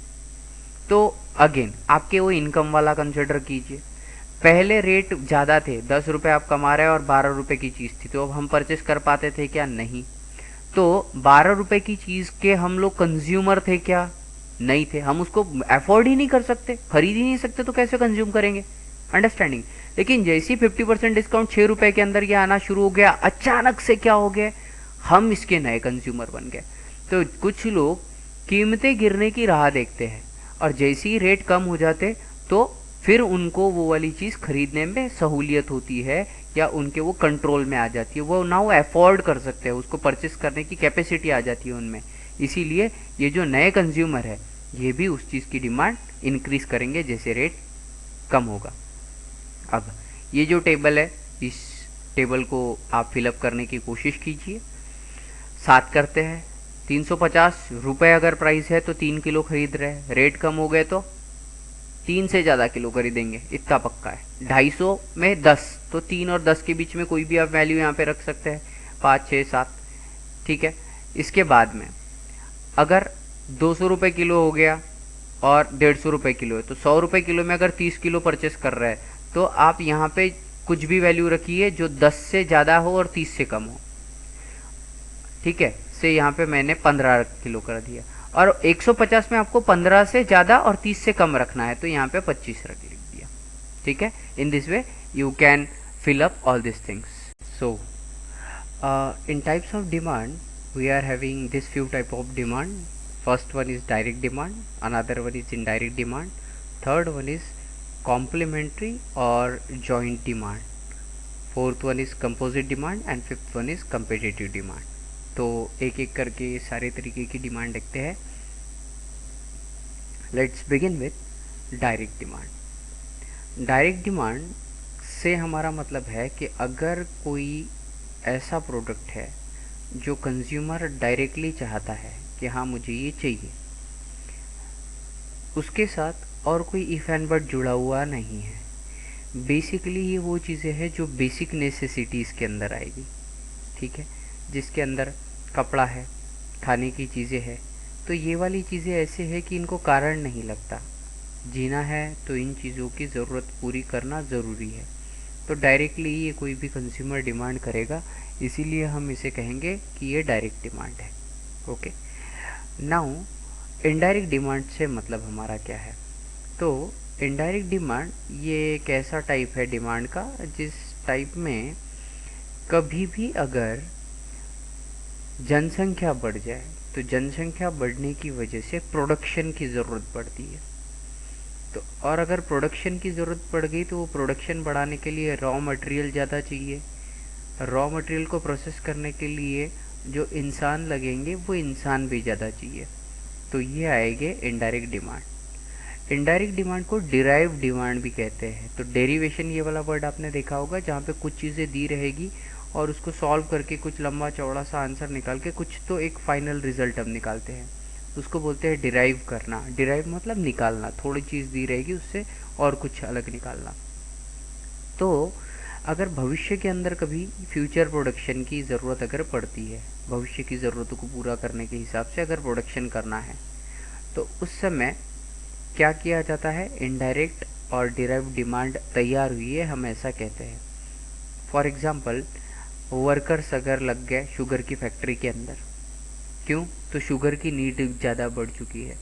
तो अगेन आपके वो इनकम वाला कंसिडर कीजिए। पहले रेट ज़्यादा थे, 10 रुपये आप कमा रहे हैं और 12 रुपये की चीज़ थी, तो अब हम परचेस कर पाते थे क्या, नहीं। तो 12 रुपये की चीज़ के हम लोग कंज्यूमर थे क्या, नहीं थे। हम उसको अफोर्ड ही नहीं कर सकते, खरीद ही नहीं सकते, तो कैसे कंज्यूम करेंगे। अंडरस्टैंडिंग। लेकिन जैसे ही 50% डिस्काउंट 6 रुपये के अंदर ये आना शुरू हो गया, अचानक से क्या हो गया, हम इसके नए कंज्यूमर बन गए। तो कुछ लोग कीमतें गिरने की राह देखते हैं और जैसे ही रेट कम हो जाते तो फिर उनको वो वाली चीज़ खरीदने में सहूलियत होती है या उनके वो कंट्रोल में आ जाती है, वो ना वो अफोर्ड कर सकते हैं, उसको परचेस करने की कैपेसिटी आ जाती है उनमें। इसीलिए ये जो नए कंज्यूमर है ये भी उस चीज़ की डिमांड इंक्रीज करेंगे जैसे रेट कम होगा। अब ये जो टेबल है, इस टेबल को आप फिलअप करने की कोशिश कीजिए। 7 करते हैं, 350 रुपये अगर प्राइस है तो 3 किलो खरीद रहे हैं, रेट कम हो गए तो 3 से ज़्यादा किलो खरीदेंगे, इतना पक्का है। 250 में 10, तो 3 और 10 के बीच में कोई भी आप वैल्यू यहाँ पे रख सकते हैं, 5, 6, 7। ठीक है, इसके बाद में अगर 200 रुपये किलो हो गया और 150 रुपये किलो है, तो 100 रुपये किलो में अगर 30 किलो परचेस कर रहे हैं तो आप यहाँ पे कुछ भी वैल्यू रखिए जो 10 से ज़्यादा हो और 30 से कम हो। ठीक है, से यहाँ पे मैंने 15 किलो कर दिया, और 150 में आपको 15 से ज़्यादा और 30 से कम रखना है, तो यहाँ पे 25 लिख दिया। ठीक है, in this way you can fill up all these things. So in types of demand we are having this few type of demand. First one is direct demand, another one is indirect demand, third one is complementary और joint demand, fourth one is composite demand and fifth one is competitive demand. तो एक एक करके सारे तरीके की demand देखते हैं। Let's begin with direct demand. Direct demand से हमारा मतलब है कि अगर कोई ऐसा प्रोडक्ट है जो कंज्यूमर डायरेक्टली चाहता है कि हाँ मुझे ये चाहिए, उसके साथ और कोई इफ एंड बट जुड़ा हुआ नहीं है। बेसिकली ये वो चीज़ें हैं जो बेसिक नेसेसिटीज़ के अंदर आएगी, ठीक है, जिसके अंदर कपड़ा है, खाने की चीज़ें हैं। तो ये वाली चीज़ें ऐसे हैं कि इनको कारण नहीं लगता, जीना है तो इन चीज़ों की ज़रूरत पूरी करना ज़रूरी है। तो डायरेक्टली ये कोई भी कंज्यूमर डिमांड करेगा, इसीलिए हम इसे कहेंगे कि ये डायरेक्ट डिमांड है। ओके, नाउ इनडायरेक्ट डिमांड से मतलब हमारा क्या है? तो इनडायरेक्ट डिमांड ये एक ऐसा टाइप है डिमांड का जिस टाइप में कभी भी अगर जनसंख्या बढ़ जाए तो जनसंख्या बढ़ने की वजह से प्रोडक्शन की ज़रूरत पड़ती है। तो और अगर प्रोडक्शन की ज़रूरत पड़ गई तो वो प्रोडक्शन बढ़ाने के लिए रॉ मटेरियल ज़्यादा चाहिए। रॉ मटेरियल को प्रोसेस करने के लिए जो इंसान लगेंगे वो इंसान भी ज़्यादा चाहिए। तो ये आएंगे इनडायरेक्ट डिमांड। इनडायरेक्ट डिमांड को डिराइव डिमांड भी कहते हैं। तो डेरिवेशन ये वाला वर्ड आपने देखा होगा, जहाँ पे कुछ चीज़ें दी रहेगी और उसको सॉल्व करके कुछ लंबा चौड़ा सा आंसर निकाल के कुछ तो एक फाइनल रिजल्ट हम निकालते हैं, उसको बोलते हैं डिराइव करना। डिराइव मतलब निकालना, थोड़ी चीज़ दी रहेगी उससे और कुछ अलग निकालना। तो अगर भविष्य के अंदर कभी फ्यूचर प्रोडक्शन की ज़रूरत अगर पड़ती है, भविष्य की ज़रूरतों को पूरा करने के हिसाब से अगर प्रोडक्शन करना है, तो उस समय क्या किया जाता है? इनडायरेक्ट और डिराइव डिमांड तैयार हुई है, हम ऐसा कहते हैं। फॉर एग्ज़ाम्पल, वर्कर्स अगर लग गए शुगर की फैक्ट्री के अंदर, क्यों? तो शुगर की नीड ज़्यादा बढ़ चुकी है।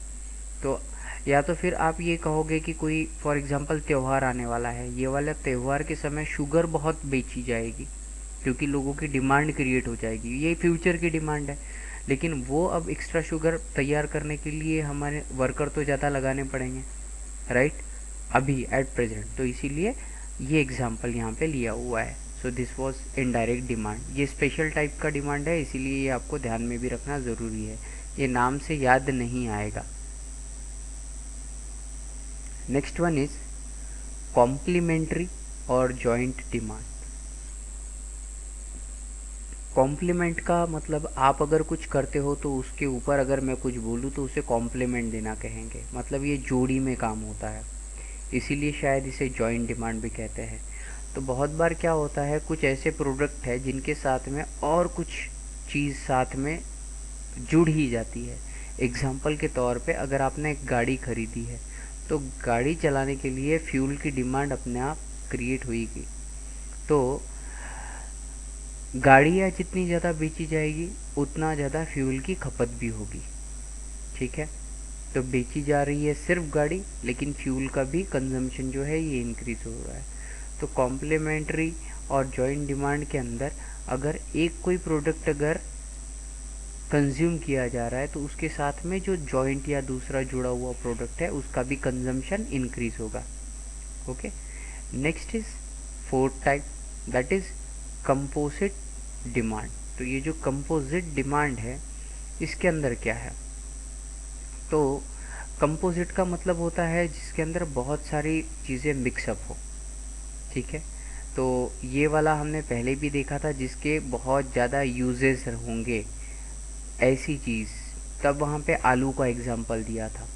तो या तो फिर आप ये कहोगे कि कोई फॉर एग्ज़ाम्पल त्यौहार आने वाला है, ये वाला त्यौहार के समय शुगर बहुत बेची जाएगी क्योंकि लोगों की डिमांड क्रिएट हो जाएगी, ये फ्यूचर की डिमांड है। लेकिन वो अब एक्स्ट्रा शुगर तैयार करने के लिए हमारे वर्कर तो ज़्यादा लगाने पड़ेंगे, राइट, अभी एट प्रेजेंट। तो इसीलिए ये एग्जांपल यहाँ पे लिया हुआ है। So this was indirect demand. ये स्पेशल टाइप का डिमांड है, इसीलिए ये आपको ध्यान में भी रखना ज़रूरी है, ये नाम से याद नहीं आएगा। नेक्स्ट वन इज कॉम्प्लीमेंट्री और जॉइंट डिमांड। कॉम्प्लीमेंट का मतलब आप अगर कुछ करते हो तो उसके ऊपर अगर मैं कुछ बोलूँ तो उसे कॉम्प्लीमेंट देना कहेंगे, मतलब ये जोड़ी में काम होता है, इसीलिए शायद इसे जॉइंट डिमांड भी कहते हैं। तो बहुत बार क्या होता है, कुछ ऐसे प्रोडक्ट है जिनके साथ में और कुछ चीज़ साथ में जुड़ ही जाती है। एग्जाम्पल के तौर पे अगर आपने एक गाड़ी खरीदी है तो गाड़ी चलाने के लिए फ्यूल की डिमांड अपने आप क्रिएट हुई। तो गाड़ियाँ जितनी ज़्यादा बेची जाएगी उतना ज़्यादा फ्यूल की खपत भी होगी, ठीक है। तो बेची जा रही है सिर्फ गाड़ी, लेकिन फ्यूल का भी कंजम्पशन जो है ये इंक्रीज हो रहा है। तो कॉम्प्लीमेंट्री और जॉइंट डिमांड के अंदर अगर एक कोई प्रोडक्ट अगर कंज्यूम किया जा रहा है तो उसके साथ में जो जॉइंट या दूसरा जुड़ा हुआ प्रोडक्ट है उसका भी कंजम्पशन इंक्रीज होगा। Okay, next is fourth type, that is composite demand. तो ये जो कंपोजिट डिमांड है इसके अंदर क्या है? तो कंपोजिट का मतलब होता है जिसके अंदर बहुत सारी चीज़ें मिक्सअप हो, ठीक है। तो ये वाला हमने पहले भी देखा था, जिसके बहुत ज़्यादा यूजेस होंगे ऐसी चीज़, तब वहाँ पे आलू का एग्जांपल दिया था।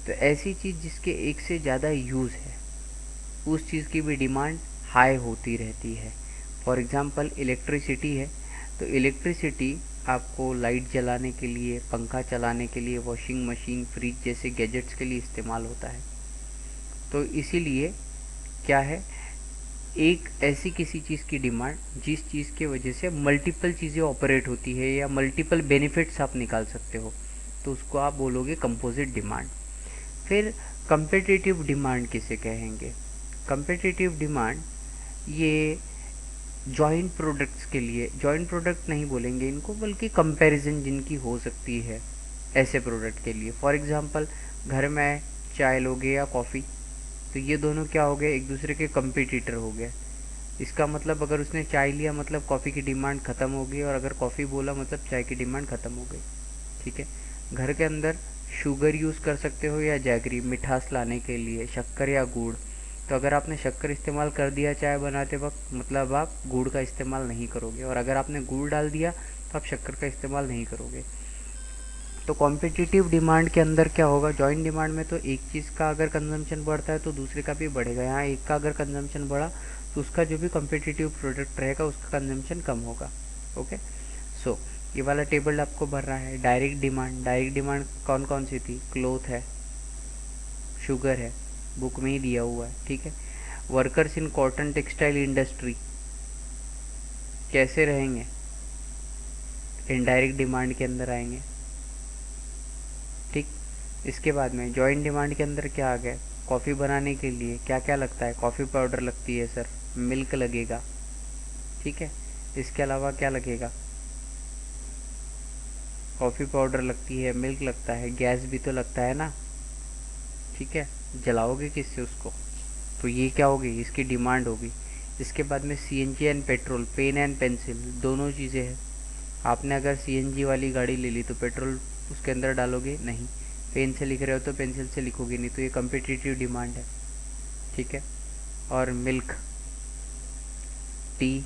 तो ऐसी चीज़ जिसके एक से ज़्यादा यूज़ है उस चीज़ की भी डिमांड हाई होती रहती है। फॉर एग्ज़ाम्पल इलेक्ट्रिसिटी है, तो इलेक्ट्रिसिटी आपको लाइट जलाने के लिए, पंखा चलाने के लिए, वॉशिंग मशीन, फ्रिज जैसे गैजेट्स के लिए इस्तेमाल होता है। तो इसीलिए क्या है, एक ऐसी किसी चीज़ की डिमांड जिस चीज़ की वजह से मल्टीपल चीज़ें ऑपरेट होती है या मल्टीपल बेनिफिट्स आप निकाल सकते हो, तो उसको आप बोलोगे कंपोजिट डिमांड। फिर कंपेटिटिव डिमांड किसे कहेंगे? कंपेटिटिव डिमांड ये जॉइंट प्रोडक्ट्स के लिए, जॉइंट प्रोडक्ट नहीं बोलेंगे इनको, बल्कि कंपैरिजन जिनकी हो सकती है ऐसे प्रोडक्ट के लिए। फॉर एग्जांपल, घर में चाय लोगे या कॉफ़ी, तो ये दोनों क्या हो गए, एक दूसरे के कंपटीटर हो गए। इसका मतलब अगर उसने चाय लिया मतलब कॉफ़ी की डिमांड ख़त्म हो गई, और अगर कॉफ़ी बोला मतलब चाय की डिमांड ख़त्म हो गई। ठीक है। घर के अंदर शुगर यूज़ कर सकते हो या जैगरी, मिठास लाने के लिए शक्कर या गुड़। तो अगर आपने शक्कर इस्तेमाल कर दिया चाय बनाते वक्त, मतलब आप गुड़ का इस्तेमाल नहीं करोगे, और अगर आपने गुड़ डाल दिया तो आप शक्कर का इस्तेमाल नहीं करोगे। तो कॉम्पिटिटिव डिमांड के अंदर क्या होगा, जॉइंट डिमांड में तो एक चीज़ का अगर कंजम्पशन बढ़ता है तो दूसरे का भी बढ़ेगा। यहाँ एक का अगर कंजम्पशन बढ़ा तो उसका जो भी कॉम्पिटिटिव प्रोडक्ट रहेगा उसका कंजम्पशन कम होगा। ओके। सो ये वाला टेबल आपको भर रहा है। डायरेक्ट डिमांड, डायरेक्ट डिमांड कौन कौन सी थी, क्लोथ है, शुगर है, बुक में ही दिया हुआ है। ठीक है। Workers in cotton textile industry कैसे रहेंगे, इनडायरेक्ट डिमांड के अंदर आएंगे। ठीक। इसके बाद में जॉइंट डिमांड के अंदर क्या आ गया, कॉफ़ी बनाने के लिए क्या क्या लगता है, कॉफ़ी पाउडर लगती है सर, मिल्क लगेगा। ठीक है। इसके अलावा क्या लगेगा, कॉफ़ी पाउडर लगती है, मिल्क लगता है, गैस भी तो लगता है ना। ठीक है। जलाओगे किससे उसको, तो ये क्या होगी, इसकी डिमांड होगी। इसके बाद में CNG and petrol, pen and pencil दोनों चीज़ें हैं। आपने अगर सीएनजी वाली गाड़ी ले ली तो पेट्रोल उसके अंदर डालोगे नहीं, पेन से लिख रहे हो तो पेंसिल से लिखोगे नहीं, तो ये कम्पिटिटिव डिमांड है। ठीक है। और milk, tea,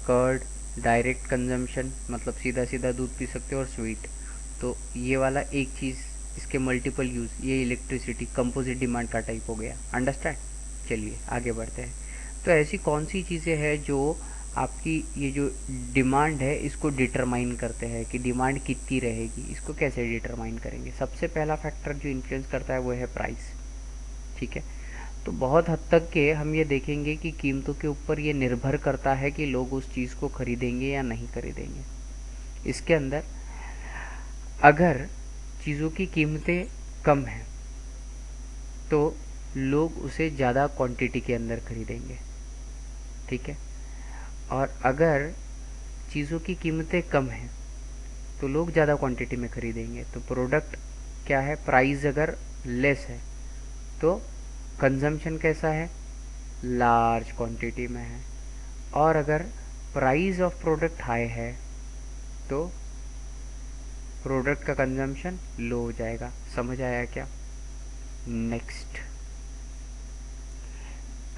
curd, direct consumption मतलब सीधा सीधा दूध पी सकते हो, और स्वीट। तो ये वाला एक चीज़, इसके मल्टीपल यूज़, ये इलेक्ट्रिसिटी कंपोजिट डिमांड का टाइप हो गया। अंडरस्टैंड। चलिए आगे बढ़ते हैं। तो ऐसी कौन सी चीज़ें हैं जो आपकी ये जो डिमांड है इसको डिटरमाइन करते हैं कि डिमांड कितनी रहेगी। इसको कैसे डिटरमाइन करेंगे, सबसे पहला फैक्टर जो इन्फ्लुएंस करता है वो है प्राइस। ठीक है। तो बहुत हद तक के हम ये देखेंगे कि कीमतों के ऊपर ये निर्भर करता है कि लोग उस चीज़ को खरीदेंगे या नहीं खरीदेंगे। इसके अंदर अगर चीज़ों की कीमतें कम हैं तो लोग उसे ज़्यादा क्वांटिटी के अंदर खरीदेंगे। ठीक है। और अगर चीज़ों की कीमतें कम हैं तो लोग ज़्यादा क्वांटिटी में खरीदेंगे। तो प्रोडक्ट क्या है, प्राइस अगर लेस है तो कंजम्पशन कैसा है, लार्ज क्वांटिटी में है। और अगर प्राइस ऑफ प्रोडक्ट हाई है तो प्रोडक्ट का कंजम्पशन लो हो जाएगा। समझ आया क्या। नेक्स्ट,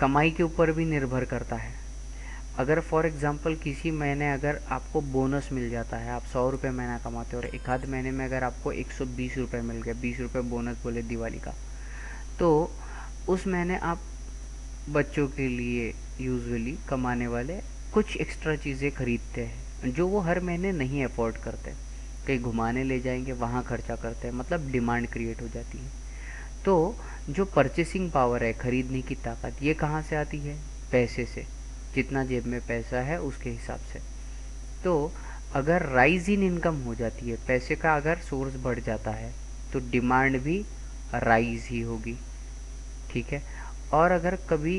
कमाई के ऊपर भी निर्भर करता है। अगर फॉर एग्जांपल किसी महीने अगर आपको बोनस मिल जाता है, आप 100 रुपये महीना कमाते हो और एक आध महीने में अगर आपको 120 रुपये मिल गए, 20 रुपये बोनस बोले दिवाली का, तो उस महीने आप बच्चों के लिए यूजुअली कमाने वाले कुछ एक्स्ट्रा चीज़ें खरीदते हैं जो वो हर महीने नहीं अफोर्ड करते। कहीं घुमाने ले जाएंगे वहाँ खर्चा करते हैं, मतलब डिमांड क्रिएट हो जाती है। तो जो परचेसिंग पावर है, खरीदने की ताकत, ये कहाँ से आती है, पैसे से। जितना जेब में पैसा है उसके हिसाब से। तो अगर राइज इन इनकम हो जाती है, पैसे का अगर सोर्स बढ़ जाता है तो डिमांड भी राइज ही होगी। ठीक है। और अगर कभी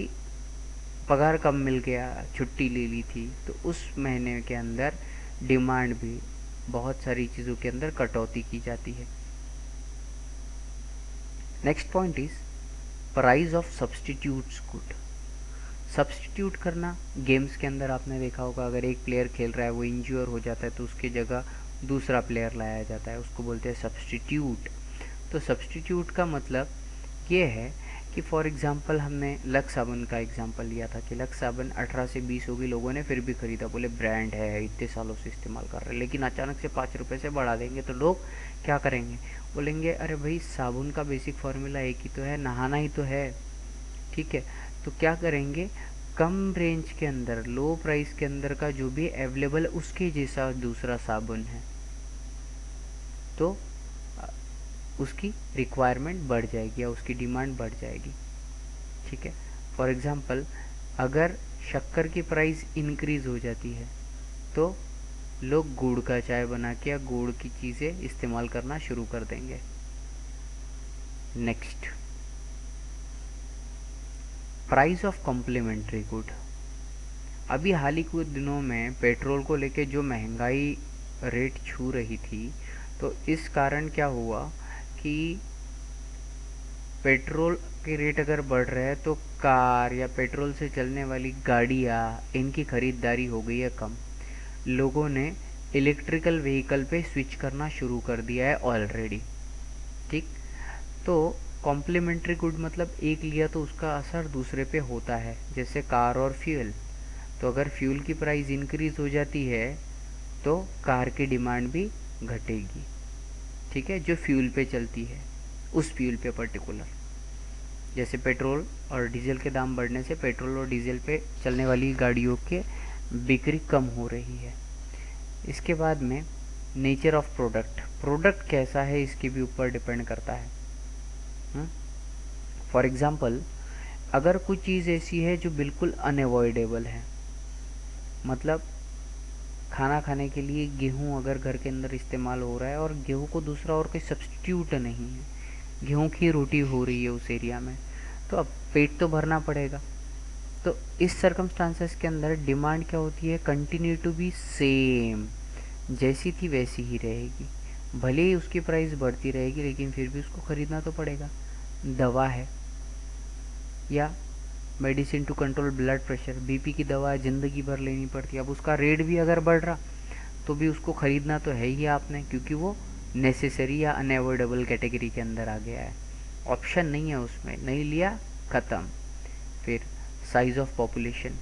पगार कम मिल गया, छुट्टी ले ली थी, तो उस महीने के अंदर डिमांड भी, बहुत सारी चीज़ों के अंदर कटौती की जाती है। Next point is price of substitutes good. Substitute करना, गेम्स के अंदर आपने देखा होगा, अगर एक प्लेयर खेल रहा है वो इंज्योर हो जाता है तो उसकी जगह दूसरा प्लेयर लाया जाता है, उसको बोलते हैं सब्सटीट्यूट। तो सब्सटीट्यूट का मतलब ये है कि फॉर एग्जांपल हमने लक्स साबुन का एग्जांपल लिया था कि लक्स साबुन 18 से 20 होगी, लोगों ने फिर भी ख़रीदा, बोले ब्रांड है, इतने सालों से इस्तेमाल कर रहे हैं। लेकिन अचानक से 5 रुपये से बढ़ा देंगे तो लोग क्या करेंगे, बोलेंगे अरे भाई साबुन का बेसिक फार्मूला एक ही तो है, नहाना ही तो है। ठीक है। तो क्या करेंगे, कम रेंज के अंदर, लो प्राइस के अंदर का जो भी अवेलेबल उसके जैसा दूसरा साबुन है तो उसकी रिक्वायरमेंट बढ़ जाएगी या उसकी डिमांड बढ़ जाएगी। ठीक है। फॉर एग्ज़ाम्पल अगर शक्कर की प्राइस इंक्रीज़ हो जाती है तो लोग गुड़ का चाय बना के या गुड़ की चीज़ें इस्तेमाल करना शुरू कर देंगे। Next, price of complementary good. अभी हाल ही कुछ दिनों में पेट्रोल को लेके जो महंगाई रेट छू रही थी, तो इस कारण क्या हुआ कि पेट्रोल के रेट अगर बढ़ रहे हैं तो कार या पेट्रोल से चलने वाली गाड़ियाँ इनकी खरीदारी हो गई है कम। लोगों ने इलेक्ट्रिकल व्हीकल पे स्विच करना शुरू कर दिया है ऑलरेडी। ठीक, तो कॉम्प्लीमेंट्री गुड मतलब एक लिया तो उसका असर दूसरे पे होता है, जैसे कार और फ्यूल। तो अगर फ्यूल की प्राइस इंक्रीज हो जाती है तो कार की डिमांड भी घटेगी। ठीक है, जो फ्यूल पे चलती है उस फ्यूल पे पर्टिकुलर, जैसे पेट्रोल और डीजल के दाम बढ़ने से पेट्रोल और डीजल पे चलने वाली गाड़ियों के बिक्री कम हो रही है। इसके बाद में नेचर ऑफ प्रोडक्ट, प्रोडक्ट कैसा है इसके भी ऊपर डिपेंड करता है। फॉर एग्ज़ाम्पल, अगर कुछ चीज़ ऐसी है जो बिल्कुल अनएवॉइडेबल है, मतलब खाना खाने के लिए गेहूँ अगर घर के अंदर इस्तेमाल हो रहा है और गेहूँ को दूसरा और कोई सब्स्टिट्यूट नहीं है, गेहूँ की रोटी हो रही है उस एरिया में, तो अब पेट तो भरना पड़ेगा। तो इस सर्कमस्टांसेस के अंदर डिमांड क्या होती है, कंटिन्यू टू बी सेम, जैसी थी वैसी ही रहेगी। भले ही उसकी प्राइस बढ़ती रहेगी लेकिन फिर भी उसको ख़रीदना तो पड़ेगा। दवा है या medicine to control blood pressure, BP की दवा ज़िंदगी भर लेनी पड़ती है। अब उसका रेट भी अगर बढ़ रहा तो भी उसको ख़रीदना तो है ही आपने, क्योंकि वो नेसेसरी या अनएवॉइडेबल कैटेगरी के अंदर आ गया है। ऑप्शन नहीं है उसमें, नहीं लिया ख़त्म। फिर साइज़ ऑफ पॉपुलेशन,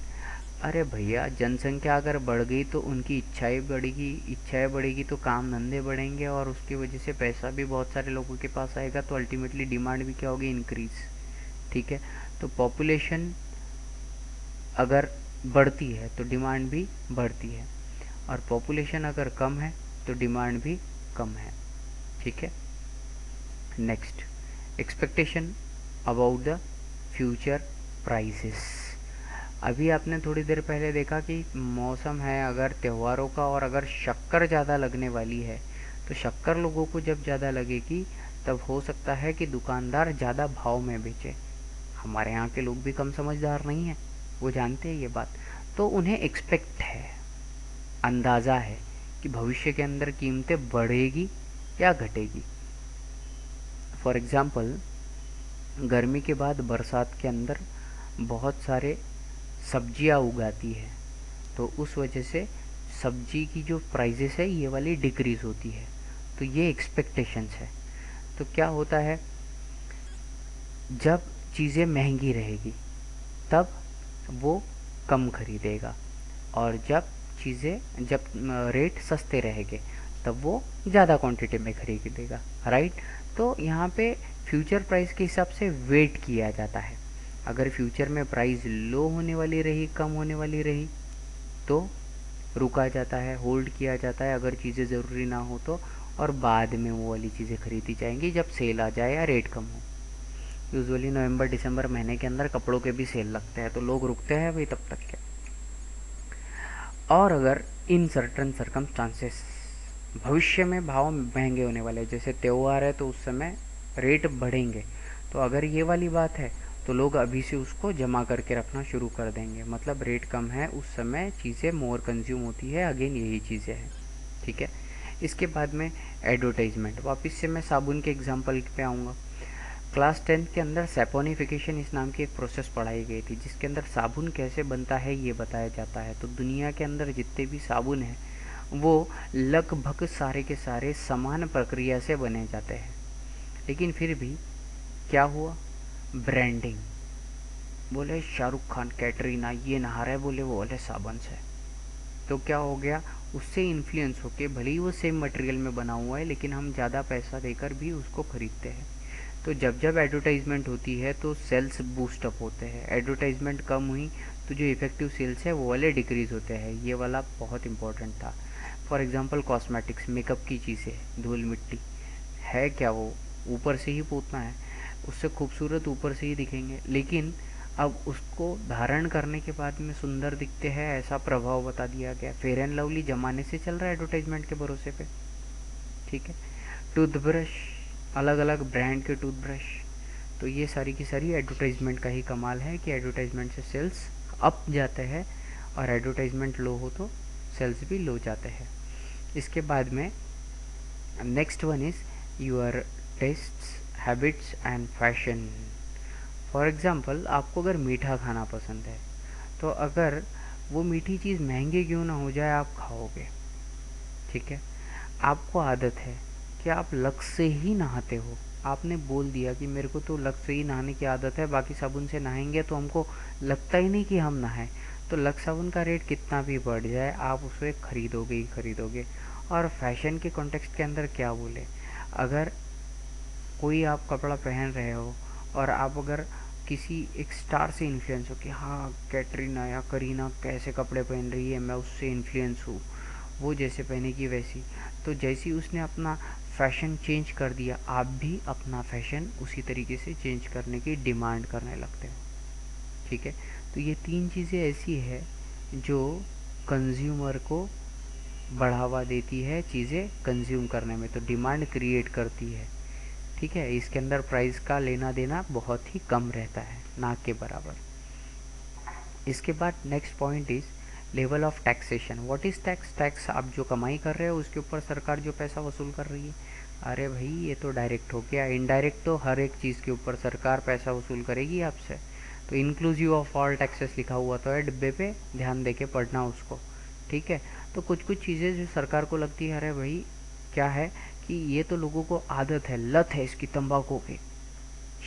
अरे भैया जनसंख्या अगर बढ़ गई तो उनकी इच्छाएं बढ़ेगी तो काम धंधे बढ़ेंगे और उसकी वजह से पैसा भी बहुत सारे लोगों के पास आएगा, तो अल्टीमेटली डिमांड भी क्या होगी, इंक्रीज। ठीक है, तो पॉपुलेशन अगर बढ़ती है तो डिमांड भी बढ़ती है, और पॉपुलेशन अगर कम है तो डिमांड भी कम है। ठीक है, next, expectation about the future prices. अभी आपने थोड़ी देर पहले देखा कि मौसम है अगर त्योहारों का, और अगर शक्कर ज़्यादा लगने वाली है तो शक्कर लोगों को जब ज़्यादा लगेगी तब हो सकता है कि दुकानदार ज़्यादा भाव में बेचे। हमारे यहाँ के लोग भी कम समझदार नहीं हैं, वो जानते हैं ये बात, तो उन्हें एक्सपेक्ट है, अंदाज़ा है कि भविष्य के अंदर कीमतें बढ़ेगी या घटेगी। फॉर एग्ज़ाम्पल, गर्मी के बाद बरसात के अंदर बहुत सारे सब्जियां उगाती है, तो उस वजह से सब्जी की जो प्राइजेस है ये वाली डिक्रीज़ होती है। तो ये एक्सपेक्टेशंस है। तो क्या होता है, जब चीज़ें महंगी रहेगी तब वो कम खरीदेगा, और जब रेट सस्ते रहेंगे तब वो ज़्यादा क्वांटिटी में खरीदेगा। राइट, तो यहाँ पे फ्यूचर प्राइस के हिसाब से वेट किया जाता है। अगर फ्यूचर में प्राइस लो होने वाली रही, कम होने वाली रही, तो रुका जाता है, होल्ड किया जाता है अगर चीज़ें ज़रूरी ना हो तो, और बाद में वो वाली चीज़ें खरीदी जाएंगी जब सेल आ जाए या रेट कम हो। यूजुअली नवंबर दिसंबर महीने के अंदर कपड़ों के भी सेल लगते हैं, तो लोग रुकते हैं भाई तब तक के। और अगर इन सर्टन सर्कमस्टांसेस भविष्य में भाव महंगे होने वाले, जैसे त्यौहार है तो उस समय रेट बढ़ेंगे, तो अगर ये वाली बात है तो लोग अभी से उसको जमा करके रखना शुरू कर देंगे। मतलब रेट कम है उस समय चीज़ें मोर कंज्यूम होती है, अगेन यही चीज़ें हैं। ठीक है, इसके बाद में एडवर्टाइजमेंट, वापस से मैं साबुन के एग्जांपल पे आऊँगा। क्लास 10 के अंदर सैपोनिफिकेशन इस नाम की एक प्रोसेस पढ़ाई गई थी, जिसके अंदर साबुन कैसे बनता है ये बताया जाता है। तो दुनिया के अंदर जितने भी साबुन हैं वो लगभग सारे के सारे समान प्रक्रिया से बने जाते हैं, लेकिन फिर भी क्या हुआ, ब्रांडिंग। बोले शाहरुख खान, कैटरीना ये नहा रहे, बोले वो वाले साबुन से, तो क्या हो गया, उससे इन्फ्लुएंस होके भले ही वो सेम मटेरियल में बना हुआ है लेकिन हम ज़्यादा पैसा देकर भी उसको खरीदते हैं। तो जब जब एडवर्टाइजमेंट होती है तो सेल्स बूस्टअप होते हैं, एडवर्टाइजमेंट कम हुई तो जो इफेक्टिव सेल्स है वो वाले डिक्रीज़ होते हैं। ये वाला बहुत इंपॉर्टेंट था। फॉर एग्जांपल कॉस्मेटिक्स, मेकअप की चीज़ें, धूल मिट्टी है क्या, वो ऊपर से ही पोतना है, उससे खूबसूरत ऊपर से ही दिखेंगे, लेकिन अब उसको धारण करने के बाद में सुंदर दिखते हैं ऐसा प्रभाव बता दिया गया। फेयर एंड लवली जमाने से चल रहा है एडवर्टाइजमेंट के भरोसे पे। ठीक है, टूथब्रश, अलग अलग ब्रांड के टूथब्रश, तो ये सारी की सारी एडवर्टाइजमेंट का ही कमाल है कि एडवर्टाइजमेंट से सेल्स अप जाते हैं और एडवर्टाइजमेंट लो हो तो सेल्स भी लो जाते हैं। इसके बाद में next one is your tests habits and fashion. For example, आपको अगर मीठा खाना पसंद है तो अगर वो मीठी चीज़ महंगी क्यों ना हो जाए आप खाओगे, ठीक है। आपको आदत है कि आप लक्स से ही नहाते हो, आपने बोल दिया कि मेरे को तो लक्स से ही नहाने की आदत है, बाकी साबुन से नहाएंगे तो हमको लगता ही नहीं कि हम नहाएं, तो लक्स साबुन का रेट कितना भी बढ़ जाए आप उसे खरीदोगे ही खरीदोगे। और फैशन के कॉन्टेक्स्ट के अंदर क्या बोले, अगर कोई आप कपड़ा पहन रहे हो और आप अगर किसी एक स्टार से इन्फ्लुएंस हो कि हाँ कैटरीना या करीना कैसे कपड़े पहन रही है, मैं उससे इन्फ्लुएंस हूँ, वो जैसे पहनेगी वैसी, तो जैसी उसने अपना फैशन चेंज कर दिया आप भी अपना फैशन उसी तरीके से चेंज करने की डिमांड करने लगते हो, ठीक है। तो ये तीन चीज़ें ऐसी है जो कंज्यूमर को बढ़ावा देती है चीज़ें कंज्यूम करने में, तो डिमांड क्रिएट करती है, ठीक है। इसके अंदर प्राइस का लेना देना बहुत ही कम रहता है, ना के बराबर। इसके बाद next point is level of taxation. What is tax? Tax आप जो कमाई कर रहे हो उसके ऊपर सरकार जो पैसा वसूल कर रही है। अरे भाई ये तो डायरेक्ट हो गया, इनडायरेक्ट तो हर एक चीज़ के ऊपर सरकार पैसा वसूल करेगी आपसे। तो इंक्लूसिव ऑफ ऑल टैक्सेस लिखा हुआ तो है डिब्बे पे, ध्यान दे के पढ़ना उसको, ठीक है। तो कुछ कुछ चीज़ें जो सरकार को लगती है अरे भाई क्या है कि ये तो लोगों को आदत है, लत है इसकी, तंबाकू की,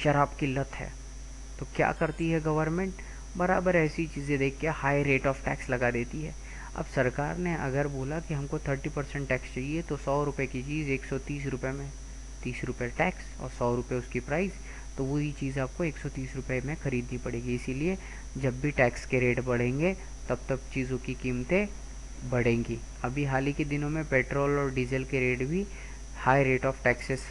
शराब की लत है, तो क्या करती है गवर्नमेंट, बराबर ऐसी चीज़ें देख के हाई रेट ऑफ टैक्स लगा देती है। अब सरकार ने अगर बोला कि हमको 30% टैक्स चाहिए तो 100 रुपये की चीज़ 130 रुपये में, 30 रुपये टैक्स और 100 रुपये उसकी प्राइस, तो वही चीज़ आपको 130 रुपये में ख़रीदनी पड़ेगी। इसीलिए जब भी टैक्स के रेट बढ़ेंगे तब तब चीज़ों की कीमतें बढ़ेंगी। अभी हाल ही के दिनों में पेट्रोल और डीजल के रेट भी हाई रेट ऑफ टैक्सेस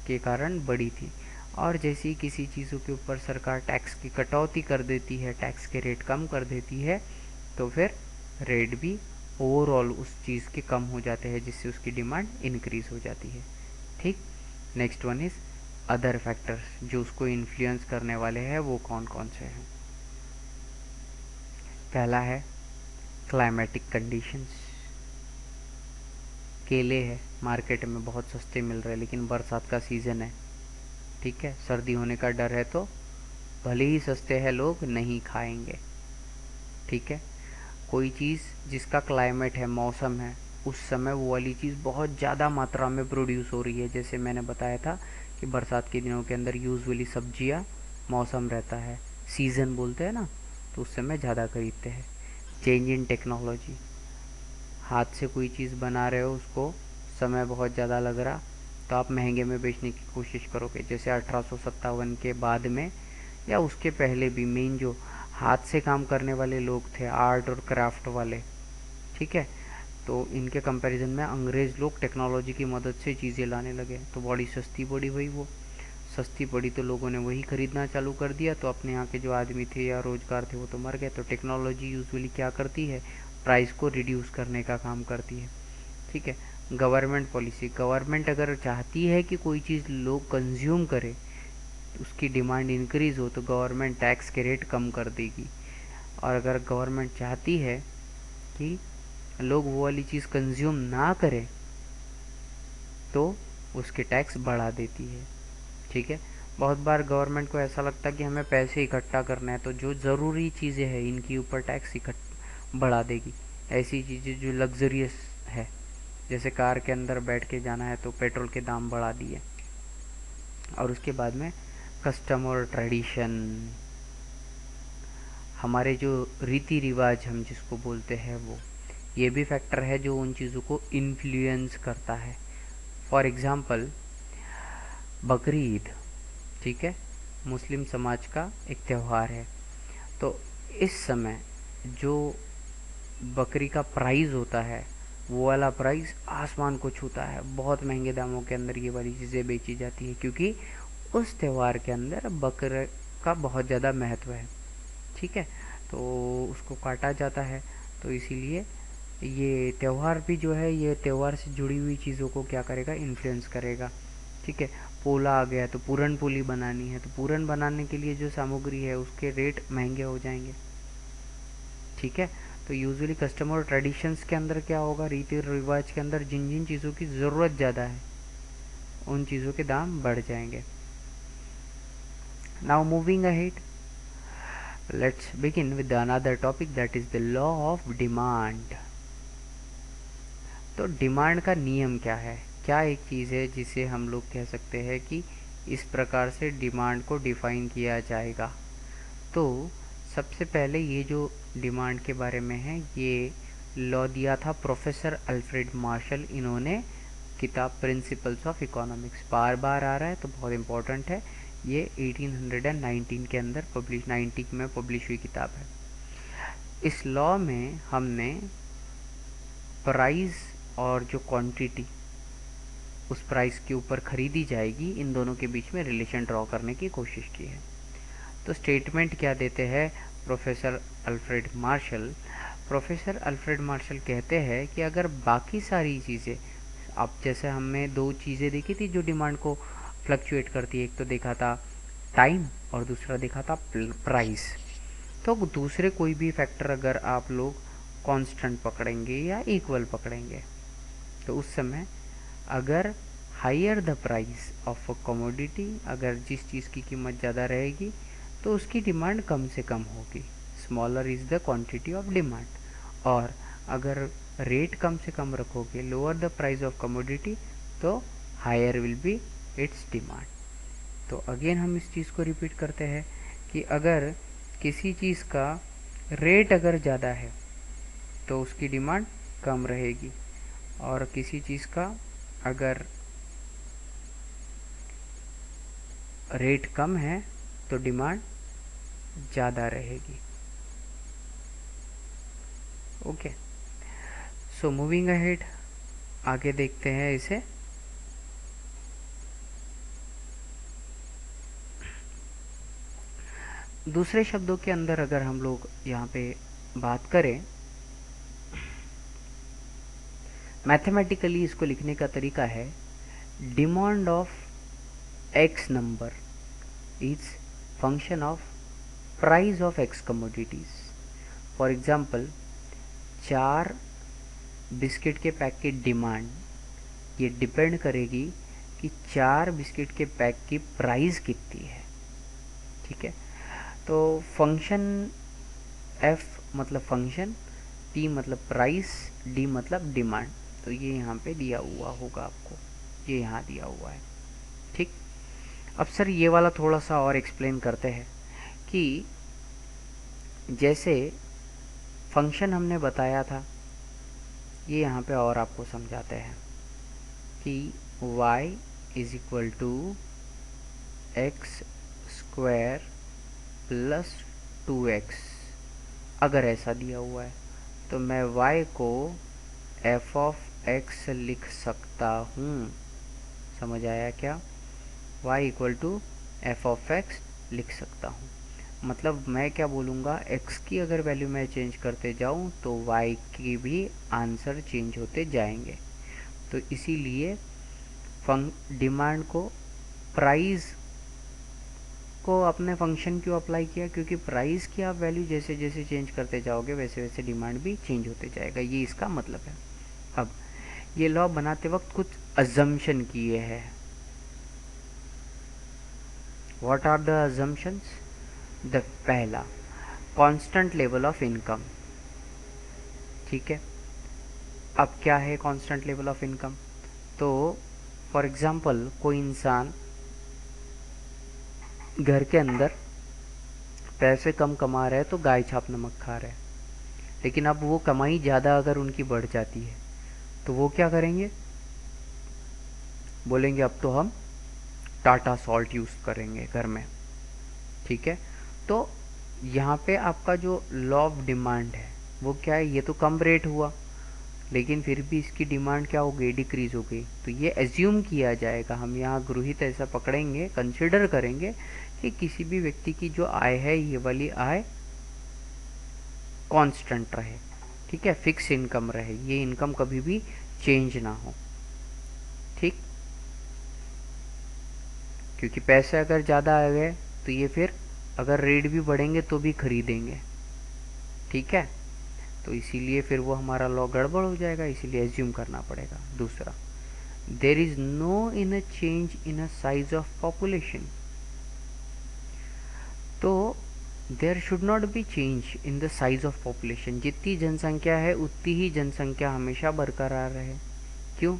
के कारण बढ़ी थी। और जैसे ही किसी चीज़ों के ऊपर सरकार टैक्स की कटौती कर देती है, टैक्स के रेट कम कर देती है, तो फिर रेट भी ओवरऑल उस चीज़ के कम हो जाते हैं, जिससे उसकी डिमांड इंक्रीज़ हो जाती है, ठीक। Next one is other factors, जो उसको इन्फ्लुएंस करने वाले हैं वो कौन कौन से हैं। पहला है क्लाइमेटिक कंडीशंस। केले हैं मार्केट में बहुत सस्ते मिल रहे हैं, लेकिन बरसात का सीज़न है, ठीक है, सर्दी होने का डर है, तो भले ही सस्ते हैं लोग नहीं खाएंगे, ठीक है। कोई चीज़ जिसका क्लाइमेट है, मौसम है, उस समय वो वाली चीज़ बहुत ज़्यादा मात्रा में प्रोड्यूस हो रही है, जैसे मैंने बताया था कि बरसात के दिनों के अंदर यूजुअली सब्जियां, मौसम रहता है, सीज़न बोलते हैं ना, तो उस समय ज़्यादा खरीदते हैं। चेंज इन टेक्नोलॉजी, हाथ से कोई चीज़ बना रहे हो, उसको समय बहुत ज़्यादा लग रहा, तो आप महंगे में बेचने की कोशिश करोगे। जैसे 1857 के बाद में या उसके पहले भी मेन जो हाथ से काम करने वाले लोग थे, आर्ट और क्राफ्ट वाले, ठीक है, तो इनके कंपैरिजन में अंग्रेज़ लोग टेक्नोलॉजी की मदद से चीज़ें लाने लगे, तो बड़ी सस्ती पड़ी भाई, वो सस्ती पड़ी तो लोगों ने वही खरीदना चालू कर दिया, तो अपने यहाँ के जो आदमी थे या रोज़गार थे वो तो मर गए। तो टेक्नोलॉजी यूजुअली क्या करती है, प्राइस को रिड्यूस करने का काम करती है, ठीक है। गवर्नमेंट पॉलिसी, गवर्नमेंट अगर चाहती है कि कोई चीज़ लोग कंज्यूम करे, उसकी डिमांड इंक्रीज़ हो, तो गवर्नमेंट टैक्स के रेट कम कर देगी। और अगर गवर्नमेंट चाहती है कि लोग वो वाली चीज़ कंज्यूम ना करें तो उसके टैक्स बढ़ा देती है, ठीक है। बहुत बार गवर्नमेंट को ऐसा लगता है कि हमें पैसे इकट्ठा करना है, तो जो ज़रूरी चीज़ें हैं इनके ऊपर टैक्स बढ़ा देगी। ऐसी चीज़ें जो लग्जरियस है, जैसे कार के अंदर बैठ के जाना है तो पेट्रोल के दाम बढ़ा दिए। और उसके बाद में कस्टम और ट्रेडिशन, हमारे जो रीति रिवाज हम जिसको बोलते हैं वो, ये भी फैक्टर है जो उन चीज़ों को इन्फ्लुएंस करता है। फॉर एग्ज़ाम्पल बकरी ईद, ठीक है, मुस्लिम समाज का एक त्यौहार है, तो इस समय जो बकरी का प्राइस होता है वो वाला प्राइस आसमान को छूता है, बहुत महंगे दामों के अंदर ये वाली चीज़ें बेची जाती है, क्योंकि उस त्यौहार के अंदर बकरे का बहुत ज़्यादा महत्व है, ठीक है, तो उसको काटा जाता है। तो इसीलिए ये त्यौहार भी जो है, ये त्यौहार से जुड़ी हुई चीज़ों को क्या करेगा, इन्फ्लुएंस करेगा, ठीक है। पोला आ गया तो पूरन पोली बनानी है, तो पूरन बनाने के लिए जो सामग्री है उसके रेट महंगे हो जाएंगे, ठीक है। तो यूजुअली कस्टमर और ट्रेडिशंस के अंदर क्या होगा, रीति रिवाज के अंदर जिन जिन चीज़ों की ज़रूरत ज़्यादा है उन चीज़ों के दाम बढ़ जाएंगे, Now moving ahead, let's begin with another topic, that is the law of demand. तो डिमांड का नियम क्या है? क्या एक चीज़ है जिसे हम लोग कह सकते हैं कि इस प्रकार से डिमांड को डिफाइन किया जाएगा? तो सबसे पहले ये जो डिमांड के बारे में है, ये लॉ दिया था प्रोफेसर अल्फ्रेड मार्शल। इन्होंने किताब प्रिंसिपल्स ऑफ इकोनॉमिक्स, बार बार आ रहा है तो बहुत इम्पोर्टेंट है, ये 1819 के अंदर पब्लिश 90 में पब्लिश हुई किताब है। इस लॉ में हमने प्राइस और जो क्वांटिटी उस प्राइस के ऊपर खरीदी जाएगी, इन दोनों के बीच में रिलेशन ड्रॉ करने की कोशिश की है। तो स्टेटमेंट क्या देते हैं professor Alfred Marshall? Professor Alfred Marshall कहते हैं कि अगर बाकी सारी चीज़ें, अब जैसे हमने दो चीज़ें देखी थी जो डिमांड को फ्लक्चुएट करती है, एक तो देखा था टाइम और दूसरा देखा था प्राइस। तो दूसरे कोई भी फैक्टर अगर आप लोग कांस्टेंट पकड़ेंगे या इक्वल पकड़ेंगे, तो उस समय अगर higher the price of a commodity, अगर जिस चीज़ की कीमत ज़्यादा रहेगी तो उसकी डिमांड कम से कम होगी, smaller is the quantity of demand. और अगर रेट कम से कम रखोगे, lower the price of commodity, तो higher will be its demand. तो अगेन हम इस चीज़ को रिपीट करते हैं कि अगर किसी चीज़ का रेट अगर ज़्यादा है तो उसकी डिमांड कम रहेगी, और किसी चीज़ का अगर रेट कम है तो डिमांड ज़्यादा रहेगी। ओके, सो मूविंग अहेड, आगे देखते हैं इसे। दूसरे शब्दों के अंदर अगर हम लोग यहाँ पे बात करें, मैथमेटिकली इसको लिखने का तरीका है, demand of x number is function of price of x commodities. For example, 4 biscuit के पैक की डिमांड ये डिपेंड करेगी कि 4 बिस्किट के पैक की प्राइस कितनी है। ठीक है, तो फंक्शन एफ मतलब फंक्शन, पी मतलब प्राइस, डी मतलब डिमांड। तो ये यहाँ पे दिया हुआ होगा आपको, ये यहाँ दिया हुआ है। ठीक, अब सर ये वाला थोड़ा सा और एक्सप्लेन करते हैं कि जैसे फंक्शन हमने बताया था, ये यहाँ पे और आपको समझाते हैं कि y is equal to x square plus 2x। अगर ऐसा दिया हुआ है तो मैं y को f ऑफ x लिख सकता हूँ। समझ आया क्या? y equal to f of x लिख सकता हूँ। मतलब मैं क्या बोलूँगा, x की अगर वैल्यू मैं चेंज करते जाऊँ तो y की भी आंसर चेंज होते जाएंगे। तो इसीलिए डिमांड को प्राइस को अपने फंक्शन क्यों अप्लाई किया, क्योंकि प्राइस की आप वैल्यू जैसे जैसे चेंज करते जाओगे वैसे वैसे डिमांड भी चेंज होते जाएगा, ये इसका मतलब है। अब ये लॉ बनाते वक्त कुछ अजम्पशन किए हैं। What are the assumptions? The पहला, कांस्टेंट लेवल ऑफ इनकम। ठीक है, अब क्या है कांस्टेंट लेवल ऑफ इनकम? तो फॉर एग्जांपल, कोई इंसान घर के अंदर पैसे कम कमा रहे हैं तो गाय छाप नमक खा रहे हैं, लेकिन अब वो कमाई ज़्यादा अगर उनकी बढ़ जाती है तो वो क्या करेंगे? बोलेंगे अब तो हम टाटा सॉल्ट यूज़ करेंगे घर में। ठीक है, तो यहाँ पे आपका जो लॉ ऑफ डिमांड है वो क्या है? ये तो कम रेट हुआ, लेकिन फिर भी इसकी डिमांड क्या हो गई? डिक्रीज हो गई। तो ये एज्यूम किया जाएगा, हम यहाँ गृहित ऐसा पकड़ेंगे, कंसिडर करेंगे कि किसी भी व्यक्ति की जो आय है, ये वाली आय कांस्टेंट रहे। ठीक है, फिक्स इनकम रहे, ये इनकम कभी भी चेंज ना हो। ठीक, क्योंकि पैसे अगर ज़्यादा आ गए तो ये फिर अगर रेट भी बढ़ेंगे तो भी खरीदेंगे। ठीक है, तो इसीलिए फिर वो हमारा लॉ गड़बड़ हो जाएगा, इसीलिए एज्यूम करना पड़ेगा। दूसरा, there is no in a change in a size of population. There should not be change in the size of population. जितनी जनसंख्या है उतनी ही जनसंख्या हमेशा बरकरार रहे। क्यों?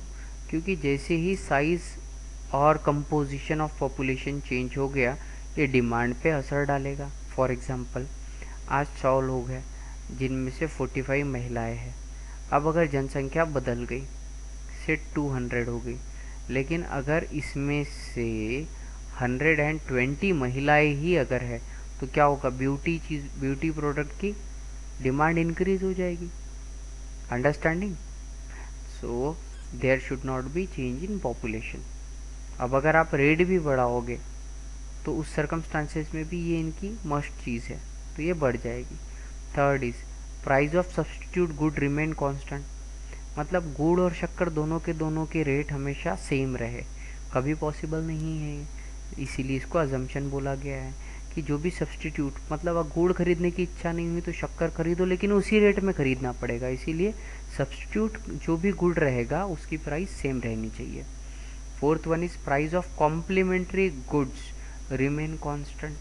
क्योंकि जैसे ही साइज और कंपोजिशन ऑफ पॉपुलेशन चेंज हो गया, ये डिमांड पे असर डालेगा। फॉर एग्जांपल, आज 100 लोग हैं जिनमें से 45 महिलाएं हैं। अब अगर जनसंख्या बदल गई, से 200 हो गई, लेकिन अगर इसमें से 120 महिलाएं ही अगर है, तो क्या होगा? ब्यूटी प्रोडक्ट की डिमांड इंक्रीज हो जाएगी। Understanding? So there should not be change in population. अब अगर आप रेट भी बढ़ाओगे तो उस सर्कमस्टांसेस में भी ये इनकी मस्ट चीज़ है, तो ये बढ़ जाएगी। Third is price of substitute good remain constant. मतलब गुड़ और शक्कर दोनों के रेट हमेशा सेम रहे, कभी पॉसिबल नहीं है। इसीलिए इसको अजम्पशन बोला गया है कि जो भी सब्सटीट्यूट, मतलब अब गुड़ खरीदने की इच्छा नहीं हुई तो शक्कर खरीदो, लेकिन उसी रेट में खरीदना पड़ेगा। इसीलिए सब्सटीट्यूट जो भी गुड़ रहेगा उसकी प्राइस सेम रहनी चाहिए। Fourth one is price of complementary goods remain constant.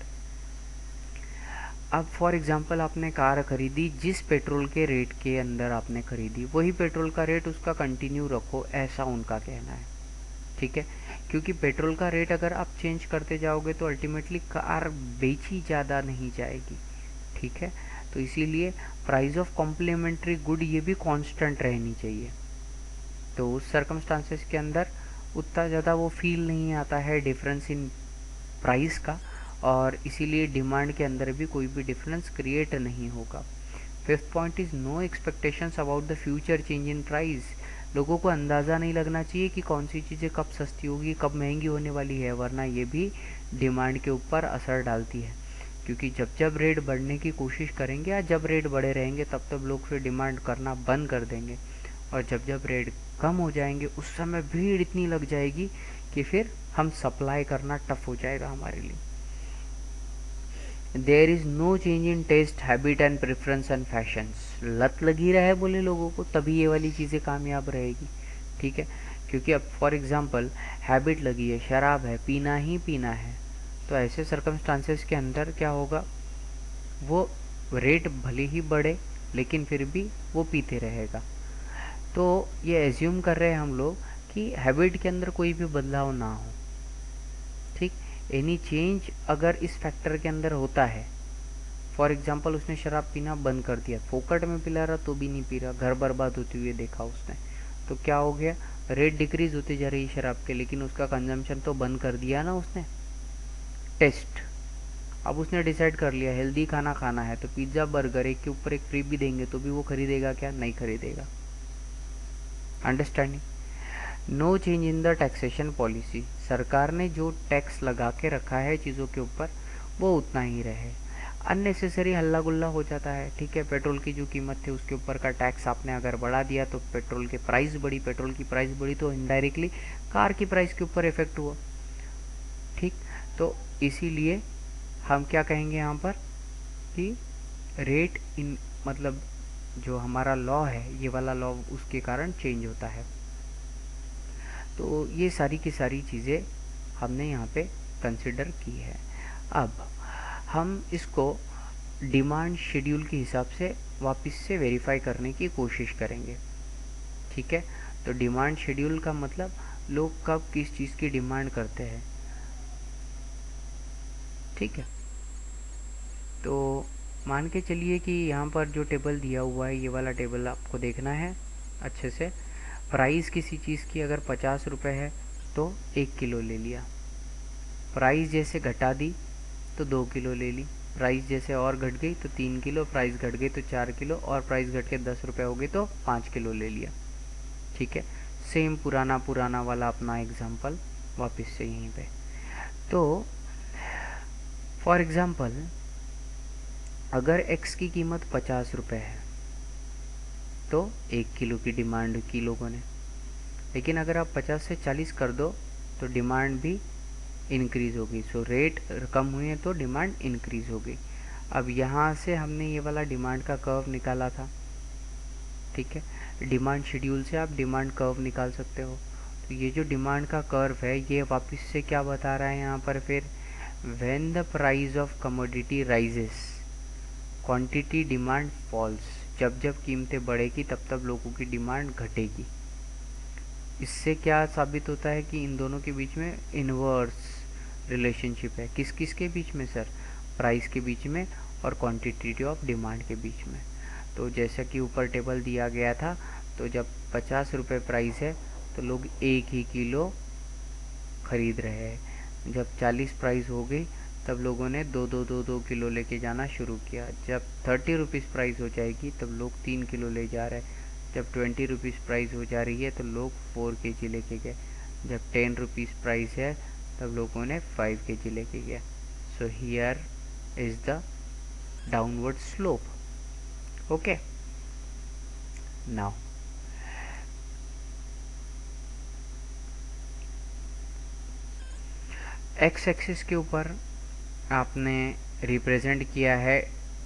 अब फॉर एग्जांपल आपने कार खरीदी, जिस पेट्रोल के रेट के अंदर आपने खरीदी वही पेट्रोल का रेट उसका कंटिन्यू रखो, ऐसा उनका कहना है। ठीक है? क्योंकि पेट्रोल का रेट अगर आप चेंज करते जाओगे तो अल्टीमेटली कार बेची ज़्यादा नहीं जाएगी। ठीक है? तो इसीलिए प्राइस ऑफ कॉम्प्लीमेंट्री गुड ये भी कांस्टेंट रहनी चाहिए। तो उस सर्कमस्टांसेस के अंदर उतना ज़्यादा वो फील नहीं आता है डिफरेंस इन प्राइस का, और इसीलिए डिमांड के अंदर भी कोई भी डिफरेंस क्रिएट नहीं होगा। Fifth point is no expectations about the future change in price. लोगों को अंदाज़ा नहीं लगना चाहिए कि कौन सी चीज़ें कब सस्ती होगी, कब महंगी होने वाली है, वरना ये भी डिमांड के ऊपर असर डालती है। क्योंकि जब जब रेट बढ़ने की कोशिश करेंगे या जब रेट बढ़े रहेंगे तब तब लोग फिर डिमांड करना बंद कर देंगे, और जब जब रेट कम हो जाएंगे उस समय भीड़ इतनी लग जाएगी कि फिर हम सप्लाई करना टफ हो जाएगा हमारे लिए। There is no change in taste, habit and preference and fashions. लत लगी रहे बोले लोगों को, तभी ये वाली चीज़ें कामयाब रहेगी। ठीक है? क्योंकि अब फॉर एग्जांपल हैबिट लगी है, शराब है, पीना ही पीना है, तो ऐसे सर्कमस्टांसेस के अंदर क्या होगा? वो रेट भले ही बढ़े लेकिन फिर भी वो पीते रहेगा। तो ये एज्यूम कर रहे हैं हम लोग कि हैबिट के अंदर कोई भी बदलाव ना हो। ठीक? एनी चेंज अगर इस फैक्टर के अंदर होता है, फॉर एग्जांपल उसने शराब पीना बंद कर दिया, फोकट में पिला रहा तो भी नहीं पी रहा, घर बर्बाद होते हुए देखा उसने, तो क्या हो गया? रेट डिक्रीज होती जा रही शराब के, लेकिन उसका कंजम्पशन तो बंद कर दिया ना उसने। टेस्ट, अब उसने डिसाइड कर लिया हेल्दी खाना खाना है, तो पिज्ज़ा बर्गर एक के ऊपर एक फ्री भी देंगे तो भी वो खरीदेगा क्या? नहीं खरीदेगा। Understanding? No change in the taxation policy. सरकार ने जो टैक्स लगा के रखा है चीज़ों के ऊपर वो उतना ही रहे। अननेसेसरी हल्ला गुल्ला हो जाता है। ठीक है? पेट्रोल की जो कीमत थी उसके ऊपर का टैक्स आपने अगर बढ़ा दिया तो पेट्रोल की प्राइस बढ़ी, पेट्रोल की प्राइस बढ़ी तो इनडायरेक्टली कार की प्राइस के ऊपर इफेक्ट हुआ। ठीक? तो इसीलिए हम क्या कहेंगे यहाँ पर कि रेट इन, मतलब जो हमारा लॉ है ये वाला लॉ उसके कारण चेंज होता है। तो ये सारी की सारी चीज़ें हमने यहाँ पे कंसिडर की है। अब हम इसको डिमांड शेड्यूल के हिसाब से वापस से वेरीफाई करने की कोशिश करेंगे। ठीक है? तो डिमांड शेड्यूल का मतलब लोग कब किस चीज़ की डिमांड करते हैं। ठीक है? तो मान के चलिए कि यहाँ पर जो टेबल दिया हुआ है ये वाला टेबल आपको देखना है अच्छे से। प्राइस किसी चीज़ की अगर 50 रुपये है तो 1 किलो ले लिया, प्राइस जैसे घटा दी तो 2 किलो ले ली, प्राइस जैसे और घट गई तो 3 किलो, प्राइस घट गई तो 4 किलो, और प्राइस घट के 10 रुपये हो गए तो 5 किलो ले लिया। ठीक है? सेम पुराना पुराना वाला अपना एग्जाम्पल वापस से यहीं पे। तो फॉर एग्ज़ाम्पल अगर x की कीमत 50 रुपये है तो 1 किलो की डिमांड की लोगों ने, लेकिन अगर आप 50 से 40 कर दो तो डिमांड भी इंक्रीज़ होगी। सो रेट कम हुए तो डिमांड इंक्रीज़ होगी। अब यहाँ से हमने ये वाला डिमांड का कर्व निकाला था। ठीक है? डिमांड शेड्यूल से आप डिमांड कर्व निकाल सकते हो। तो ये जो डिमांड का कर्व है ये वापस से क्या बता रहा है यहाँ पर? फिर when the price of commodity rises, quantity demand falls, जब जब कीमतें बढ़ेगी तब तब लोगों की डिमांड घटेगी। इससे क्या साबित होता है कि इन दोनों के बीच में इनवर्स रिलेशनशिप है। किस किस के बीच में सर? प्राइस के बीच में और क्वांटिटी ऑफ डिमांड के बीच में। तो जैसा कि ऊपर टेबल दिया गया था, तो जब 50 रुपये प्राइस है तो लोग 1 ही किलो खरीद रहे हैं। जब 40 प्राइस हो गई तब लोगों ने दो किलो लेके जाना शुरू किया। जब 30 रुपीज़ प्राइस हो जाएगी तब लोग 3 किलो ले जा रहे हैं। जब 20 रुपीज़ प्राइस हो जा रही है तो लोग 4 kg लेके गए। जब 10 रुपीज़ प्राइस है तब लोगों ने 5 kg लेके गया। So here is the downward slope. Okay, now x axis के ऊपर आपने रिप्रेजेंट किया है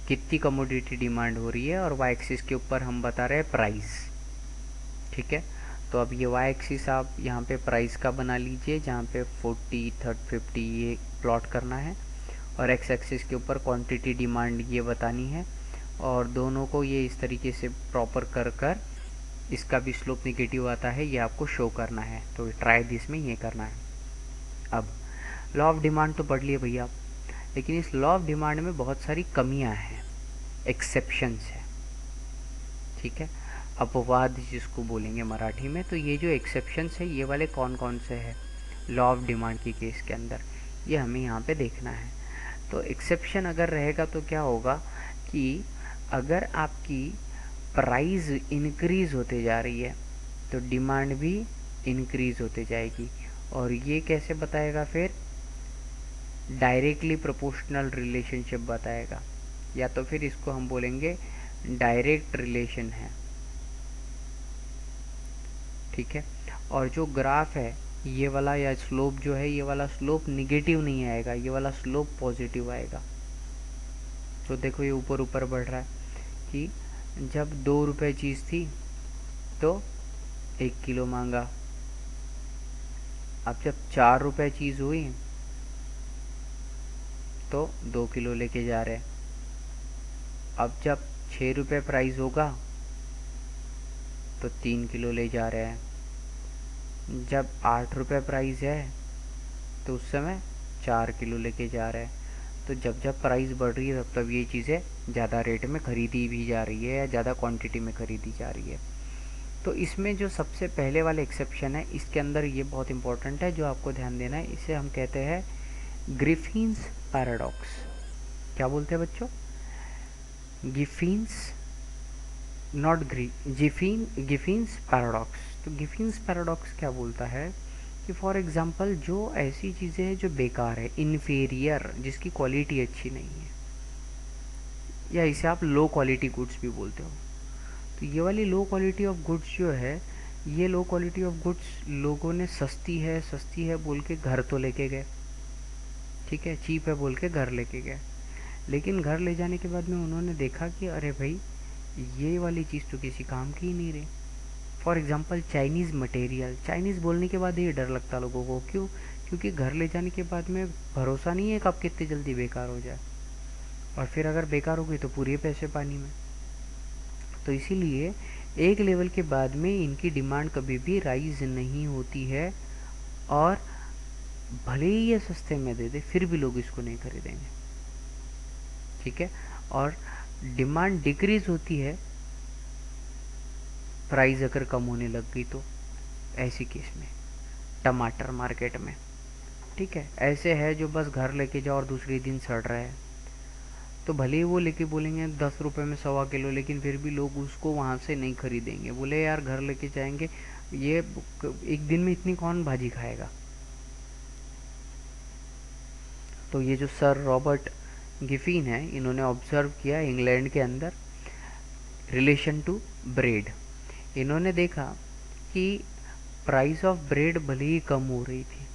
कितनी कमोडिटी डिमांड हो रही है, और वाई एक्सिस के ऊपर हम बता रहे हैं प्राइस। ठीक है, तो अब ये वाई एक्सिस आप यहाँ पे प्राइस का बना लीजिए, जहाँ पे 40, 30, 50 ये प्लॉट करना है, और एक्स एक्सिस के ऊपर क्वांटिटी डिमांड ये बतानी है, और दोनों को ये इस तरीके से प्रॉपर कर कर इसका भी स्लोप निगेटिव आता है ये आपको शो करना है। तो ट्राई दिस में ये करना है। अब लॉ ऑफ डिमांड तो पढ़ लिए भैया आप, लेकिन इस लॉ ऑफ डिमांड में बहुत सारी कमियां हैं, एक्सेप्शंस है। ठीक है, अपवाद जिसको बोलेंगे मराठी में। तो ये जो एक्सेप्शंस है ये वाले कौन कौन से हैं लॉ ऑफ डिमांड की केस के अंदर, ये हमें यहाँ पे देखना है। तो एक्सेप्शन अगर रहेगा तो क्या होगा कि अगर आपकी प्राइस इंक्रीज होते जा रही है तो डिमांड भी इंक्रीज होते जाएगी। और ये कैसे बताएगा फिर? डायरेक्टली प्रोपोर्शनल रिलेशनशिप बताएगा, या तो फिर इसको हम बोलेंगे डायरेक्ट रिलेशन है। ठीक है, और जो ग्राफ है ये वाला या स्लोप जो है, ये वाला स्लोप निगेटिव नहीं आएगा, ये वाला स्लोप पॉजिटिव आएगा। तो देखो ये ऊपर ऊपर बढ़ रहा है कि जब 2 रुपए चीज़ थी तो 1 किलो मांगा, अब जब 4 रुपए चीज़ हुई तो 2 किलो लेके जा रहे हैं। अब जब 6 रुपए प्राइस होगा तो 3 किलो ले जा रहे हैं। जब 8 रुपए प्राइस है तो उस समय 4 किलो लेके जा रहे हैं। तो जब जब प्राइस बढ़ रही है तब तब ये चीज़ें ज़्यादा रेट में खरीदी भी जा रही है या ज़्यादा क्वांटिटी में खरीदी जा रही है। तो इसमें जो सबसे पहले वाले एक्सेप्शन है इसके अंदर ये बहुत इंपॉर्टेंट है, जो आपको ध्यान देना है। इसे हम कहते हैं ग्रिफिन्स पैराडॉक्स। क्या बोलते हैं बच्चों? गिफिन्स, नॉट गिफिन्स पैराडॉक्स। तो गिफिन्स पैराडॉक्स क्या बोलता है कि फॉर एग्जांपल जो ऐसी चीज़ें हैं जो बेकार है, इन्फीरियर, जिसकी क्वालिटी अच्छी नहीं है, या इसे आप लो क्वालिटी गुड्स भी बोलते हो। तो ये वाली लो क्वालिटी ऑफ गुड्स जो है, ये लो क्वालिटी ऑफ गुड्स लोगों ने सस्ती है बोल के घर तो लेके गए। ठीक है, चीप है बोल के घर लेके गए, लेकिन घर ले जाने के बाद में उन्होंने देखा कि अरे भाई ये वाली चीज़ तो किसी काम की ही नहीं रही। For example Chinese material, Chinese बोलने के बाद ये डर लगता लोगों को। क्यों? क्योंकि घर ले जाने के बाद में भरोसा नहीं है कब कितनी जल्दी बेकार हो जाए, और फिर अगर बेकार हो गई तो पूरे पैसे पानी में। तो इसीलिए एक लेवल के बाद में इनकी डिमांड कभी भी राइज नहीं होती है, और भले ही ये सस्ते में दे दे फिर भी लोग इसको नहीं खरीदेंगे। ठीक है, और डिमांड डिक्रीज होती है प्राइस अगर कम होने लग गई तो, ऐसी केस में टमाटर मार्केट में। ठीक है, ऐसे है जो बस घर लेके जाओ और दूसरे दिन सड़ रहा है, तो भले ही वो लेके बोलेंगे 10 रुपए में 1.25 किलो, लेकिन फिर भी लोग उसको वहाँ से नहीं खरीदेंगे। बोले यार घर लेके जाएंगे, ये एक दिन में इतनी कौन भाजी खाएगा। तो ये जो सर रॉबर्ट गिफिन है, इन्होंने ऑब्जर्व किया इंग्लैंड के अंदर रिलेशन टू ब्रेड। इन्होंने देखा कि प्राइस ऑफ ब्रेड भले ही कम हो रही थी,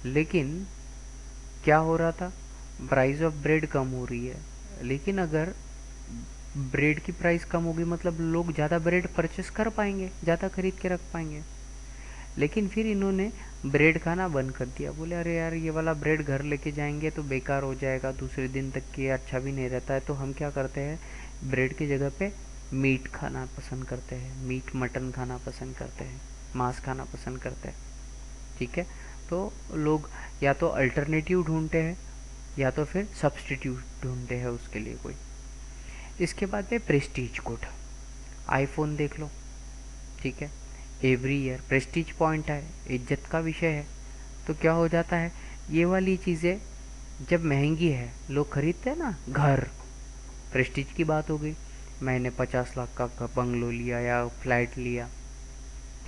लेकिन क्या हो रहा था? प्राइस ऑफ ब्रेड कम हो रही है, लेकिन अगर ब्रेड की प्राइस कम होगी मतलब लोग ज़्यादा ब्रेड परचेस कर पाएंगे, ज़्यादा खरीद के रख पाएंगे। लेकिन फिर इन्होंने ब्रेड खाना बंद कर दिया। बोले अरे यार ये वाला ब्रेड घर लेके जाएंगे तो बेकार हो जाएगा, दूसरे दिन तक के अच्छा भी नहीं रहता है। तो हम क्या करते हैं, ब्रेड की जगह पे मीट खाना पसंद करते हैं, मीट मटन खाना पसंद करते हैं, मांस खाना पसंद करते हैं। ठीक है, तो लोग या तो अल्टरनेटिव ढूंढते हैं या तो फिर सब्सटीट्यूट ढूंढते हैं उसके लिए कोई। इसके बाद में प्रेस्टीज गुड, आईफोन देख लो। ठीक है, एवरी ईयर प्रेस्टीज पॉइंट है, इज्जत का विषय है। तो क्या हो जाता है, ये वाली चीज़ें जब महंगी है लोग खरीदते हैं ना। घर, प्रेस्टीज की बात हो गई, मैंने 50 लाख का बंगलो लिया या फ्लैट लिया।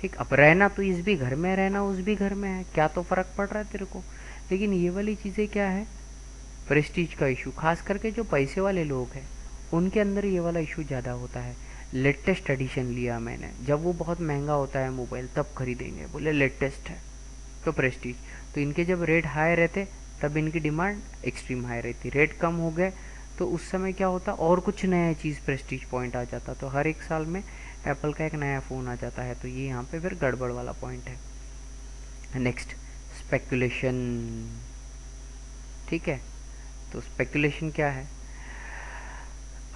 ठीक, अब रहना तो इस भी घर में, रहना उस भी घर में है, क्या तो फ़र्क पड़ रहा है तेरे को। लेकिन ये वाली चीज़ें क्या है, प्रेस्टीज का इशू, खास करके जो पैसे वाले लोग हैं उनके अंदर ये वाला इशू ज़्यादा होता है। लेटेस्ट एडिशन लिया मैंने, जब वो बहुत महंगा होता है मोबाइल तब खरीदेंगे, बोले लेटेस्ट है तो प्रेस्टीज। तो इनके जब रेट हाई रहते तब इनकी डिमांड एक्सट्रीम हाई रहती, रेट कम हो गए तो उस समय क्या होता, और कुछ नया चीज़ प्रेस्टीज पॉइंट आ जाता। तो हर एक साल में एप्पल का एक नया फ़ोन आ जाता है, तो ये यहाँ पे फिर गड़बड़ वाला पॉइंट है। Next, speculation. ठीक है, तो स्पेकुलेशन क्या है,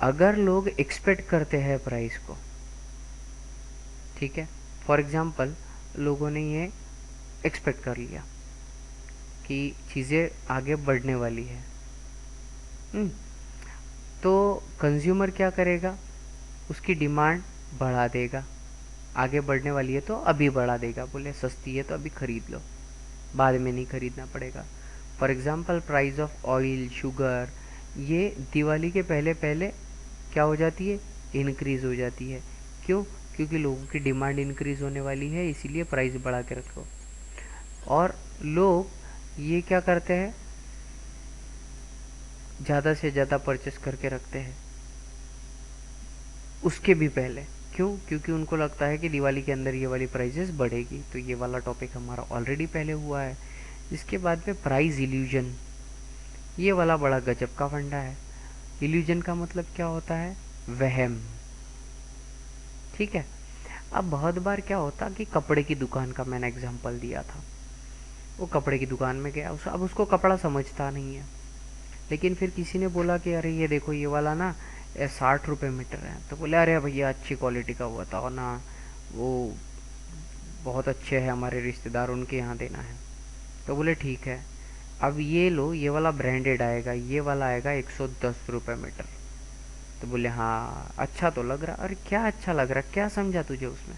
अगर लोग एक्सपेक्ट करते हैं प्राइस को, ठीक है, फॉर एग्जांपल लोगों ने ये एक्सपेक्ट कर लिया कि चीज़ें आगे बढ़ने वाली है। हम्म, तो कंज्यूमर क्या करेगा, उसकी डिमांड बढ़ा देगा। आगे बढ़ने वाली है तो अभी बढ़ा देगा, बोले सस्ती है तो अभी खरीद लो, बाद में नहीं खरीदना पड़ेगा। For example price of oil, sugar, ये दिवाली के पहले पहले क्या हो जाती है, इंक्रीज़ हो जाती है। क्यों, क्योंकि लोगों की डिमांड इंक्रीज़ होने वाली है, इसीलिए प्राइस बढ़ा के रखो। और लोग ये क्या करते हैं, ज़्यादा से ज़्यादा परचेस करके रखते हैं उसके भी पहले। क्यों, क्योंकि उनको लगता है कि दिवाली के अंदर ये वाली प्राइजेस बढ़ेगी। तो ये वाला टॉपिक हमारा ऑलरेडी पहले हुआ है। इसके बाद में प्राइस इल्यूजन, ये वाला बड़ा गजब का फंडा है। इल्यूजन का मतलब क्या होता है, वहम। ठीक है, अब बहुत बार क्या होता कि कपड़े की दुकान का मैंने एग्जांपल दिया था, वो कपड़े की दुकान में गया, अब उसको कपड़ा समझता नहीं है, लेकिन फिर किसी ने बोला कि अरे ये देखो ये वाला ना 60 रुपये मीटर है। तो बोले अरे भैया अच्छी क्वालिटी का बताओ ना, वो बहुत अच्छे हैं हमारे रिश्तेदार, उनके यहाँ देना है। तो बोले ठीक है, अब ये लो, ये वाला ब्रांडेड आएगा, ये वाला आएगा 110 रुपये मीटर। तो बोले हाँ अच्छा तो लग रहा। अरे क्या अच्छा लग रहा, क्या समझा तुझे उसमें।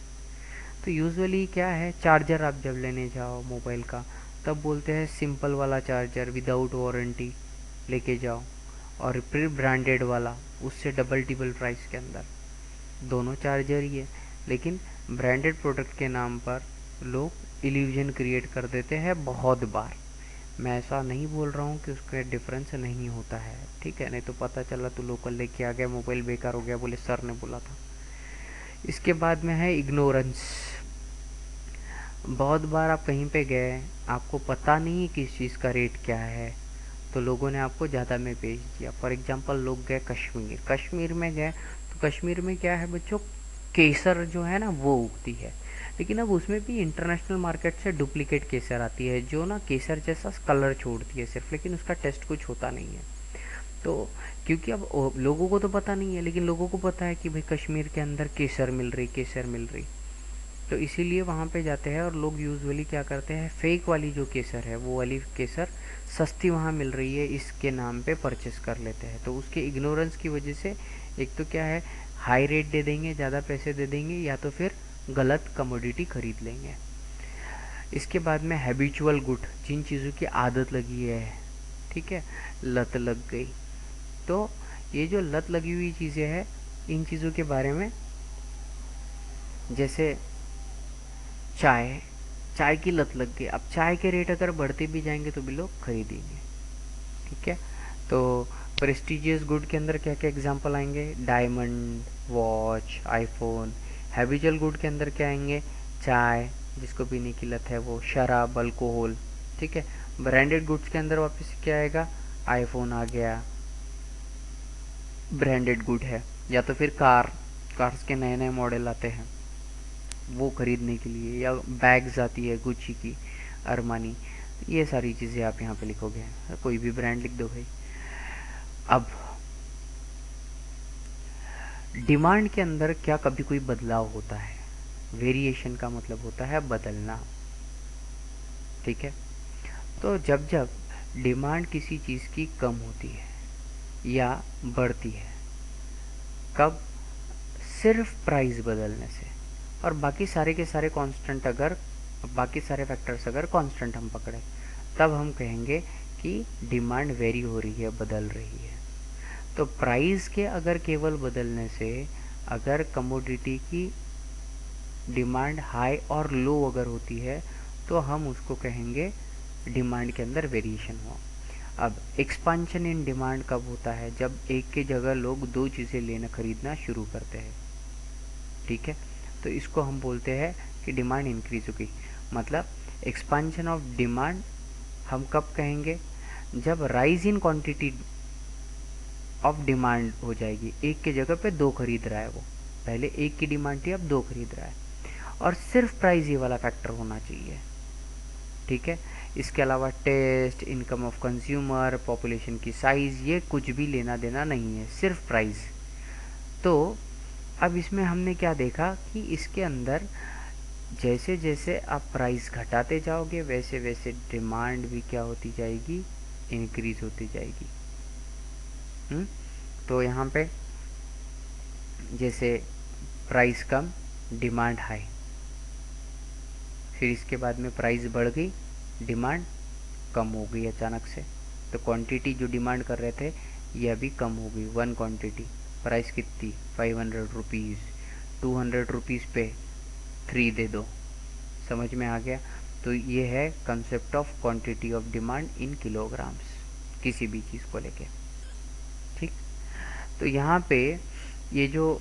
तो यूजुअली क्या है, चार्जर आप जब लेने जाओ मोबाइल का तब बोलते हैं सिंपल वाला चार्जर विदाउट वारंटी लेके जाओ, और फिर ब्रांडेड वाला उससे डबल टिबल प्राइस के अंदर, दोनों चार्जर ही है। लेकिन ब्रांडेड प्रोडक्ट के नाम पर लोग इल्यूजन क्रिएट कर देते हैं बहुत बार। मैं ऐसा नहीं बोल रहा हूँ कि उसका डिफरेंस नहीं होता है, ठीक है, नहीं तो पता चला तो लोकल लेके आ गया, मोबाइल बेकार हो गया, बोले सर ने बोला था। इसके बाद में है इग्नोरेंस। बहुत बार आप कहीं पे गए, आपको पता नहीं है किस चीज़ का रेट क्या है, तो लोगों ने आपको ज़्यादा में बेच दिया। फॉर एग्जांपल लोग गए कश्मीर, कश्मीर में गए तो कश्मीर में क्या है बच्चों, केसर जो है ना वो उगती है, लेकिन अब उसमें भी इंटरनेशनल मार्केट से डुप्लीकेट केसर आती है जो ना केसर जैसा कलर छोड़ती है सिर्फ, लेकिन उसका टेस्ट कुछ होता नहीं है। तो क्योंकि अब लोगों को तो पता नहीं है, लेकिन लोगों को पता है कि भाई कश्मीर के अंदर केसर मिल रही, केसर मिल रही, तो इसीलिए वहाँ पे जाते हैं। और लोग यूजुअली क्या करते हैं, फेक वाली जो केसर है वो वाली केसर सस्ती वहाँ मिल रही है इसके नाम पे परचेस कर लेते हैं। तो उसके इग्नोरेंस की वजह से एक तो क्या है, हाई रेट दे देंगे, ज़्यादा पैसे दे देंगे, या तो फिर गलत कमोडिटी खरीद लेंगे। इसके बाद में हैबिचुअल गुड, जिन चीज़ों की आदत लगी है, ठीक है, लत लग गई। तो ये जो लत लगी हुई चीज़ें हैं, इन चीज़ों के बारे में, जैसे चाय, चाय की लत लग गई, अब चाय के रेट अगर बढ़ते भी जाएंगे तो भी लोग खरीदेंगे। ठीक है, तो प्रेस्टिजियस गुड के अंदर क्या क्या एग्जांपल आएंगे, diamond, watch, iPhone. Habitual good के अंदर क्या आएंगे, चाय जिसको पीने की लत है वो, शराब, अल्कोहल। ठीक है, ब्रांडेड गुड्स के अंदर वापस क्या आएगा, आईफोन आ गया, ब्रांडेड गुड है। या तो फिर कार्स के नए नए मॉडल आते हैं वो खरीदने के लिए, या बैग्स आती है गुच्ची की, अरमानी, ये सारी चीज़ें आप यहाँ पे लिखोगे, कोई भी ब्रांड लिख दो भाई। अब डिमांड के अंदर क्या कभी कोई बदलाव होता है? वेरिएशन का मतलब होता है बदलना, ठीक है। तो जब जब डिमांड किसी चीज़ की कम होती है या बढ़ती है, कब? सिर्फ प्राइस बदलने से, और बाकी सारे के सारे कांस्टेंट अगर, बाकी सारे फैक्टर्स अगर कांस्टेंट हम पकड़े, तब हम कहेंगे कि डिमांड वेरी हो रही है, बदल रही है। तो प्राइस के अगर केवल बदलने से अगर कमोडिटी की डिमांड हाई और लो अगर होती है, तो हम उसको कहेंगे डिमांड के अंदर वेरिएशन हुआ। अब एक्सपांशन इन डिमांड कब होता है? जब एक की जगह लोग दो चीज़ें लेना खरीदना शुरू करते हैं, ठीक है। तो इसको हम बोलते हैं कि डिमांड इंक्रीज हो गई। मतलब एक्सपांशन ऑफ डिमांड हम कब कहेंगे? जब rise in quantity of demand हो जाएगी, एक की जगह पे दो खरीद रहा है वो, पहले एक की डिमांड थी, अब दो खरीद रहा है, और सिर्फ प्राइस ये वाला फैक्टर होना चाहिए, ठीक है। इसके अलावा taste, income of consumer, population की साइज़, ये कुछ भी लेना देना नहीं है, सिर्फ प्राइस। तो अब इसमें हमने क्या देखा कि इसके अंदर जैसे जैसे आप प्राइस घटाते जाओगे, वैसे वैसे डिमांड भी क्या होती जाएगी? इंक्रीज होती जाएगी। तो यहाँ पे जैसे प्राइस कम, डिमांड हाई, फिर इसके बाद में प्राइस बढ़ गई, डिमांड कम हो गई अचानक से। तो क्वांटिटी जो डिमांड कर रहे थे ये अभी कम हो गई, वन क्वांटिटी, प्राइस कितनी? 500 रुपीज़, 200 रुपीज़ पे 3 दे दो। समझ में आ गया? तो ये है concept of quantity of demand in kilograms, किसी भी चीज़ को लेके, ठीक। तो यहाँ पे ये जो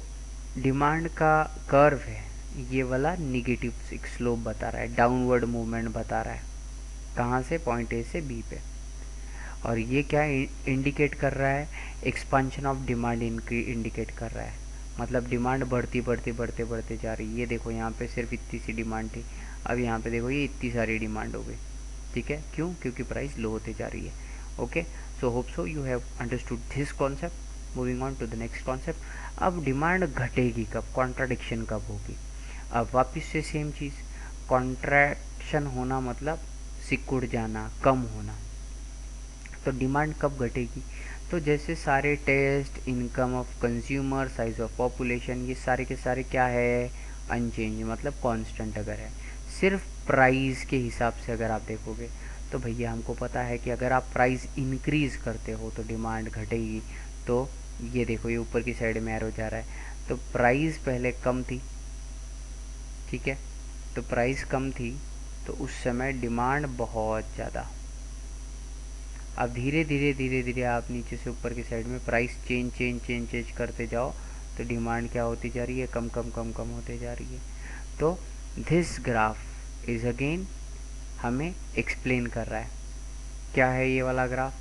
डिमांड का कर्व है, ये वाला निगेटिव स्लोप बता रहा है, डाउनवर्ड मूवमेंट बता रहा है। कहाँ से? पॉइंट ए से बी पे। और ये क्या इंडिकेट कर रहा है? एक्सपांशन ऑफ डिमांड इंडिकेट कर रहा है। मतलब डिमांड बढ़ती बढ़ती बढ़ते बढ़ते जा रही है। ये देखो यहाँ पे सिर्फ इतनी सी डिमांड थी, अब यहाँ पे देखो ये इतनी सारी डिमांड हो गई, ठीक है। क्यों? क्योंकि प्राइस लो होते जा रही है। Okay, so hope so you have understood this concept. Moving on to the next concept. अब डिमांड घटेगी कब? कॉन्ट्राडिक्शन कब होगी? अब वापस से सेम चीज़, कॉन्ट्रैक्शन होना मतलब सिकुड़ जाना, कम होना। तो डिमांड कब घटेगी? तो जैसे सारे taste, income of consumer, size of population, ये सारे के सारे क्या है? अनचेंज, मतलब कांस्टेंट अगर है। सिर्फ प्राइस के हिसाब से अगर आप देखोगे तो भैया हमको पता है कि अगर आप प्राइस इंक्रीज करते हो तो डिमांड घटेगी। तो ये देखो ये ऊपर की साइड में एरो जा रहा है, तो प्राइस पहले कम थी, ठीक है। तो प्राइस कम थी तो उस समय डिमांड बहुत ज़्यादा। अब धीरे धीरे धीरे धीरे आप नीचे से ऊपर की साइड में प्राइस चेंज करते जाओ, तो डिमांड क्या होती जा रही है? कम कम कम कम होते जा रही है। तो दिस ग्राफ इज अगेन हमें एक्सप्लेन कर रहा है। क्या है ये वाला ग्राफ?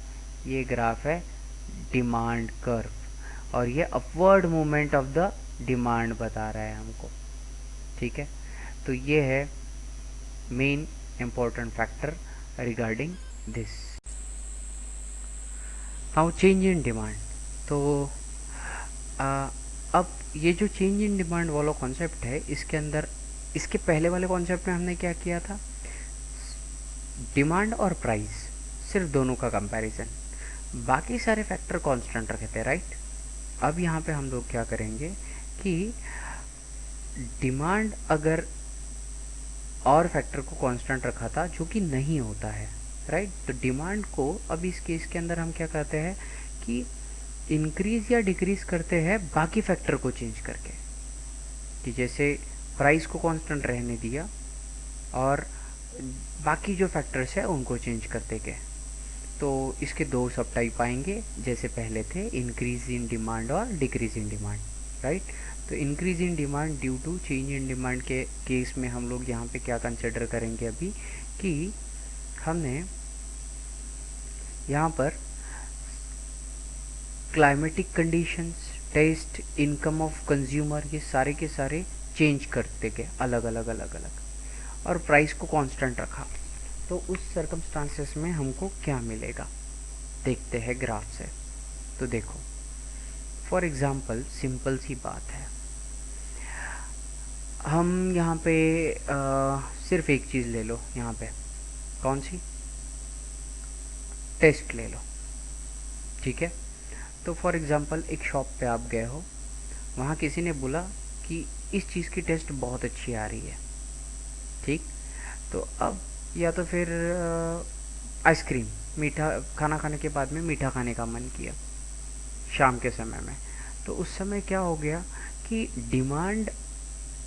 ये ग्राफ है डिमांड कर्व, और ये upward movement of the demand बता रहा है हमको, ठीक है। तो ये है main important factor regarding this. Now change in demand. तो अब ये जो चेंज इन डिमांड वाला कॉन्सेप्ट है, इसके अंदर इसके पहले वाले कॉन्सेप्ट में हमने क्या किया था? डिमांड और प्राइस, सिर्फ दोनों का कंपैरिजन, बाकी सारे फैक्टर कांस्टेंट रखे थे, राइट। अब यहाँ पे हम लोग क्या करेंगे कि डिमांड अगर और फैक्टर को कांस्टेंट रखा था, जो कि नहीं होता है, राइट। तो डिमांड को अब इस केस के अंदर हम क्या करते हैं कि इंक्रीज या डिक्रीज करते हैं बाकी फैक्टर को चेंज करके, कि जैसे प्राइस को कांस्टेंट रहने दिया और बाकी जो फैक्टर्स है उनको चेंज करते गए। तो इसके दो सब टाइप आएंगे, जैसे पहले थे इंक्रीज इन डिमांड और डिक्रीज इन डिमांड, राइट। तो increase in demand due to change in demand के केस में हम लोग यहाँ पे क्या कंसिडर करेंगे अभी, कि हमने यहाँ पर climatic conditions, taste, income of consumer, ये सारे के सारे चेंज करते गए अलग अलग अलग अलग, और प्राइस को कांस्टेंट रखा। तो उस सर्कमस्टांसेस में हमको क्या मिलेगा, देखते हैं ग्राफ से। तो देखो, फॉर एग्जांपल सिंपल सी बात है, हम यहाँ पे सिर्फ एक चीज़ ले लो, यहाँ पे कौन सी, टेस्ट ले लो, ठीक है। तो फॉर एग्जांपल एक शॉप पे आप गए हो, वहाँ किसी ने बोला कि इस चीज़ की टेस्ट बहुत अच्छी आ रही है, ठीक। तो अब या तो फिर आइसक्रीम, मीठा खाना खाने के बाद में मीठा खाने का मन किया शाम के समय में, तो उस समय क्या हो गया कि डिमांड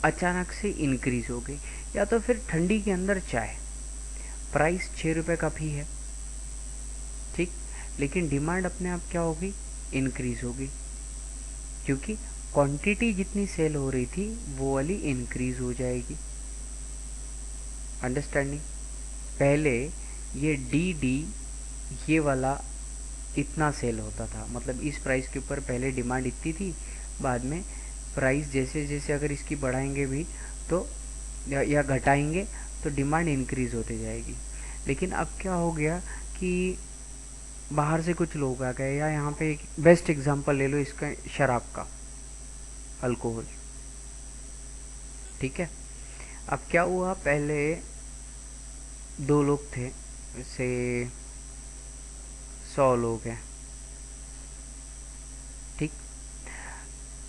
अचानक से इंक्रीज हो गई। या तो फिर ठंडी के अंदर चाय, प्राइस 6 रुपये का भी है, ठीक, लेकिन डिमांड अपने आप क्या होगी, इंक्रीज होगी, क्योंकि क्वांटिटी जितनी सेल हो रही थी वो वाली इंक्रीज हो जाएगी। अंडरस्टैंडिंग। पहले ये डी डी ये वाला इतना सेल होता था, मतलब इस प्राइस के ऊपर पहले डिमांड इतनी थी, बाद में प्राइस जैसे जैसे अगर इसकी बढ़ाएंगे भी तो या घटाएंगे तो डिमांड इंक्रीज होते जाएगी। लेकिन अब क्या हो गया कि बाहर से कुछ लोग आ गए, या यहाँ पे एक बेस्ट एग्जांपल ले लो इसका, शराब का, अल्कोहल, ठीक है। अब क्या हुआ, पहले 2 लोग थे, से 100 लोग हैं, ठीक।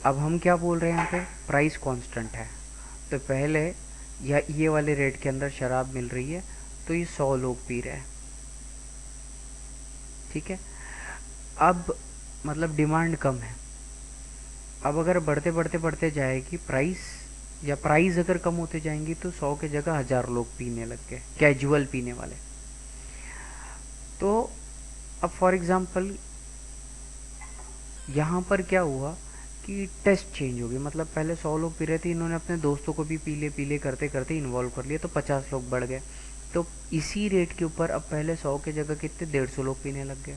अब हम क्या बोल रहे हैं, यहाँ पे प्राइस कांस्टेंट है, तो पहले या ये वाले रेट के अंदर शराब मिल रही है तो ये 100 लोग पी रहे हैं, ठीक है। अब मतलब डिमांड कम है, अब अगर बढ़ते बढ़ते बढ़ते जाएगी प्राइस, या प्राइस अगर कम होते जाएंगी तो 100 के जगह 1000 लोग पीने लग गए, कैजुअल पीने वाले। तो अब फॉर एग्जांपल यहाँ पर क्या हुआ कि टेस्ट चेंज हो गई, मतलब पहले 100 लोग पी रहे थे, इन्होंने अपने दोस्तों को भी पीले पीले करते करते इन्वॉल्व कर लिया, तो 50 लोग बढ़ गए। तो इसी रेट के ऊपर अब पहले 100 के जगह कितने, 150 लोग पीने लग गए।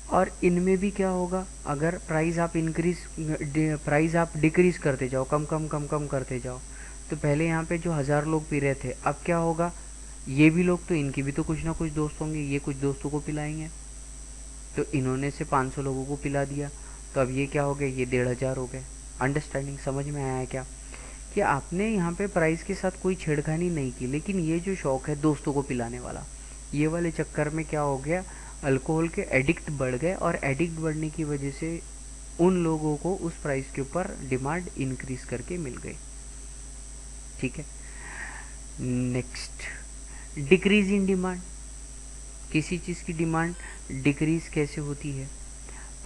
और इनमें भी क्या होगा, अगर प्राइस आप डिक्रीज करते जाओ, कम कम कम कम करते जाओ, तो पहले यहाँ पे जो 1000 लोग पी रहे थे, अब क्या होगा, ये भी लोग तो, इनके भी तो कुछ ना कुछ दोस्त होंगे, ये कुछ दोस्तों को पिलाएंगे, तो इन्होंने से 500 लोगों को पिला दिया, तो अब ये क्या हो गए, ये 1500 हो गए। अंडरस्टैंडिंग समझ में आया है क्या, कि आपने यहाँ पे प्राइस के साथ कोई छेड़खानी नहीं की, लेकिन ये जो शौक है दोस्तों को पिलाने वाला, ये वाले चक्कर में क्या हो गया, अल्कोहल के एडिक्ट बढ़ गए, और एडिक्ट बढ़ने की वजह से उन लोगों को उस प्राइस के ऊपर डिमांड इंक्रीज करके मिल गई, ठीक है। Next, decrease in demand. किसी चीज़ की डिमांड डिक्रीज कैसे होती है,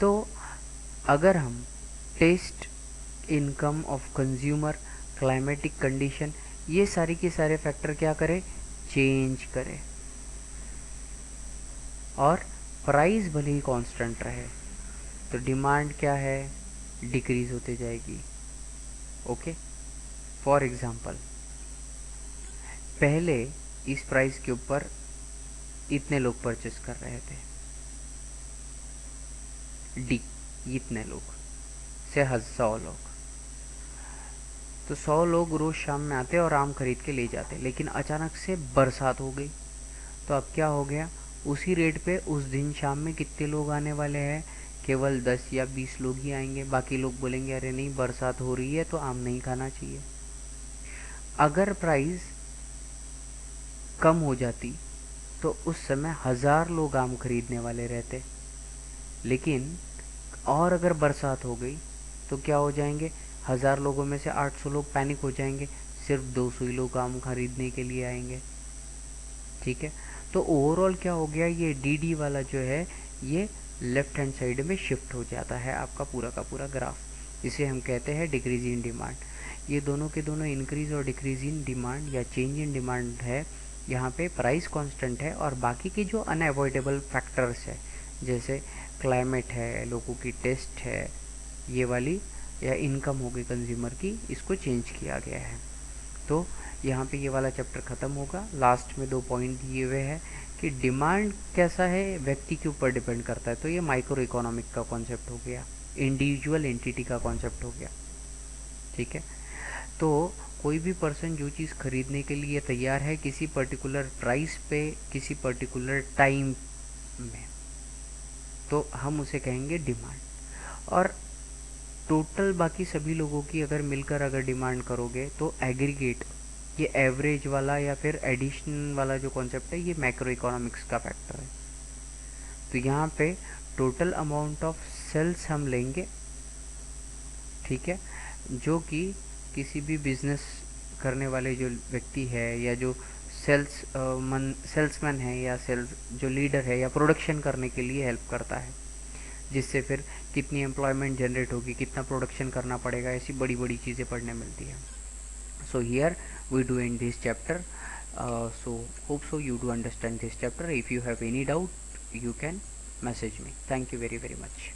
तो अगर हम taste, income of consumer, climatic condition, ये सारी के सारे फैक्टर क्या करें, चेंज करें, और प्राइस भले ही कांस्टेंट रहे, तो डिमांड क्या है, डिक्रीज होते जाएगी। ओके, फॉर एग्जांपल पहले इस प्राइस के ऊपर इतने लोग परचेस कर रहे थे, डी इतने लोग से 100 लोग, तो 100 लोग रोज शाम में आते और आम खरीद के ले जाते, लेकिन अचानक से बरसात हो गई, तो अब क्या हो गया, उसी रेट पे उस दिन शाम में कितने लोग आने वाले हैं, केवल 10 या 20 लोग ही आएंगे, बाकी लोग बोलेंगे अरे नहीं बरसात हो रही है तो आम नहीं खाना चाहिए। अगर प्राइस कम हो जाती तो उस समय 1000 लोग आम खरीदने वाले रहते, लेकिन और अगर बरसात हो गई तो क्या हो जाएंगे, 1000 लोगों में से 800 लोग पैनिक हो जाएंगे, सिर्फ 200 ही लोग आम खरीदने के लिए आएंगे, ठीक है। तो ओवरऑल क्या हो गया, ये डी डी वाला जो है ये लेफ्ट हैंड साइड में शिफ्ट हो जाता है आपका पूरा का पूरा ग्राफ, इसे हम कहते हैं डिक्रीज इन डिमांड। ये दोनों के दोनों इंक्रीज और डिक्रीज इन डिमांड या चेंज इन डिमांड है, यहाँ पे प्राइस कांस्टेंट है, और बाकी के जो अनअवॉइडेबल फैक्टर्स है, जैसे क्लाइमेट है, लोगों की टेस्ट है, ये वाली, या इनकम हो गई कंज्यूमर की, इसको चेंज किया गया है। तो यहाँ पे ये वाला चैप्टर ख़त्म होगा। लास्ट में 2 पॉइंट दिए हुए हैं कि डिमांड कैसा है, व्यक्ति के ऊपर डिपेंड करता है, तो ये माइक्रो इकोनॉमिक का कॉन्सेप्ट हो गया, इंडिविजुअल एंटिटी का कॉन्सेप्ट हो गया, ठीक है। तो कोई भी पर्सन जो चीज़ खरीदने के लिए तैयार है किसी पर्टिकुलर प्राइस पे किसी पर्टिकुलर टाइम में, तो हम उसे कहेंगे डिमांड। और टोटल बाकी सभी लोगों की अगर मिलकर अगर डिमांड करोगे तो एग्रीगेट, ये एवरेज वाला या फिर एडिशन वाला जो कॉन्सेप्ट है, ये मैक्रो इकोनॉमिक्स का फैक्टर है। तो यहाँ पे टोटल अमाउंट ऑफ सेल्स हम लेंगे, ठीक है, जो कि किसी भी बिजनेस करने वाले जो व्यक्ति है या जो सेल्समैन है या सेल्स जो लीडर है या प्रोडक्शन करने के लिए हेल्प करता है, जिससे फिर कितनी एम्प्लॉयमेंट जनरेट होगी, कितना प्रोडक्शन करना पड़ेगा, ऐसी बड़ी बड़ी चीज़ें पढ़ने मिलती हैं। So here we do in this chapter, so hope so you do understand this chapter. If you have any doubt you can message me. Thank you very much.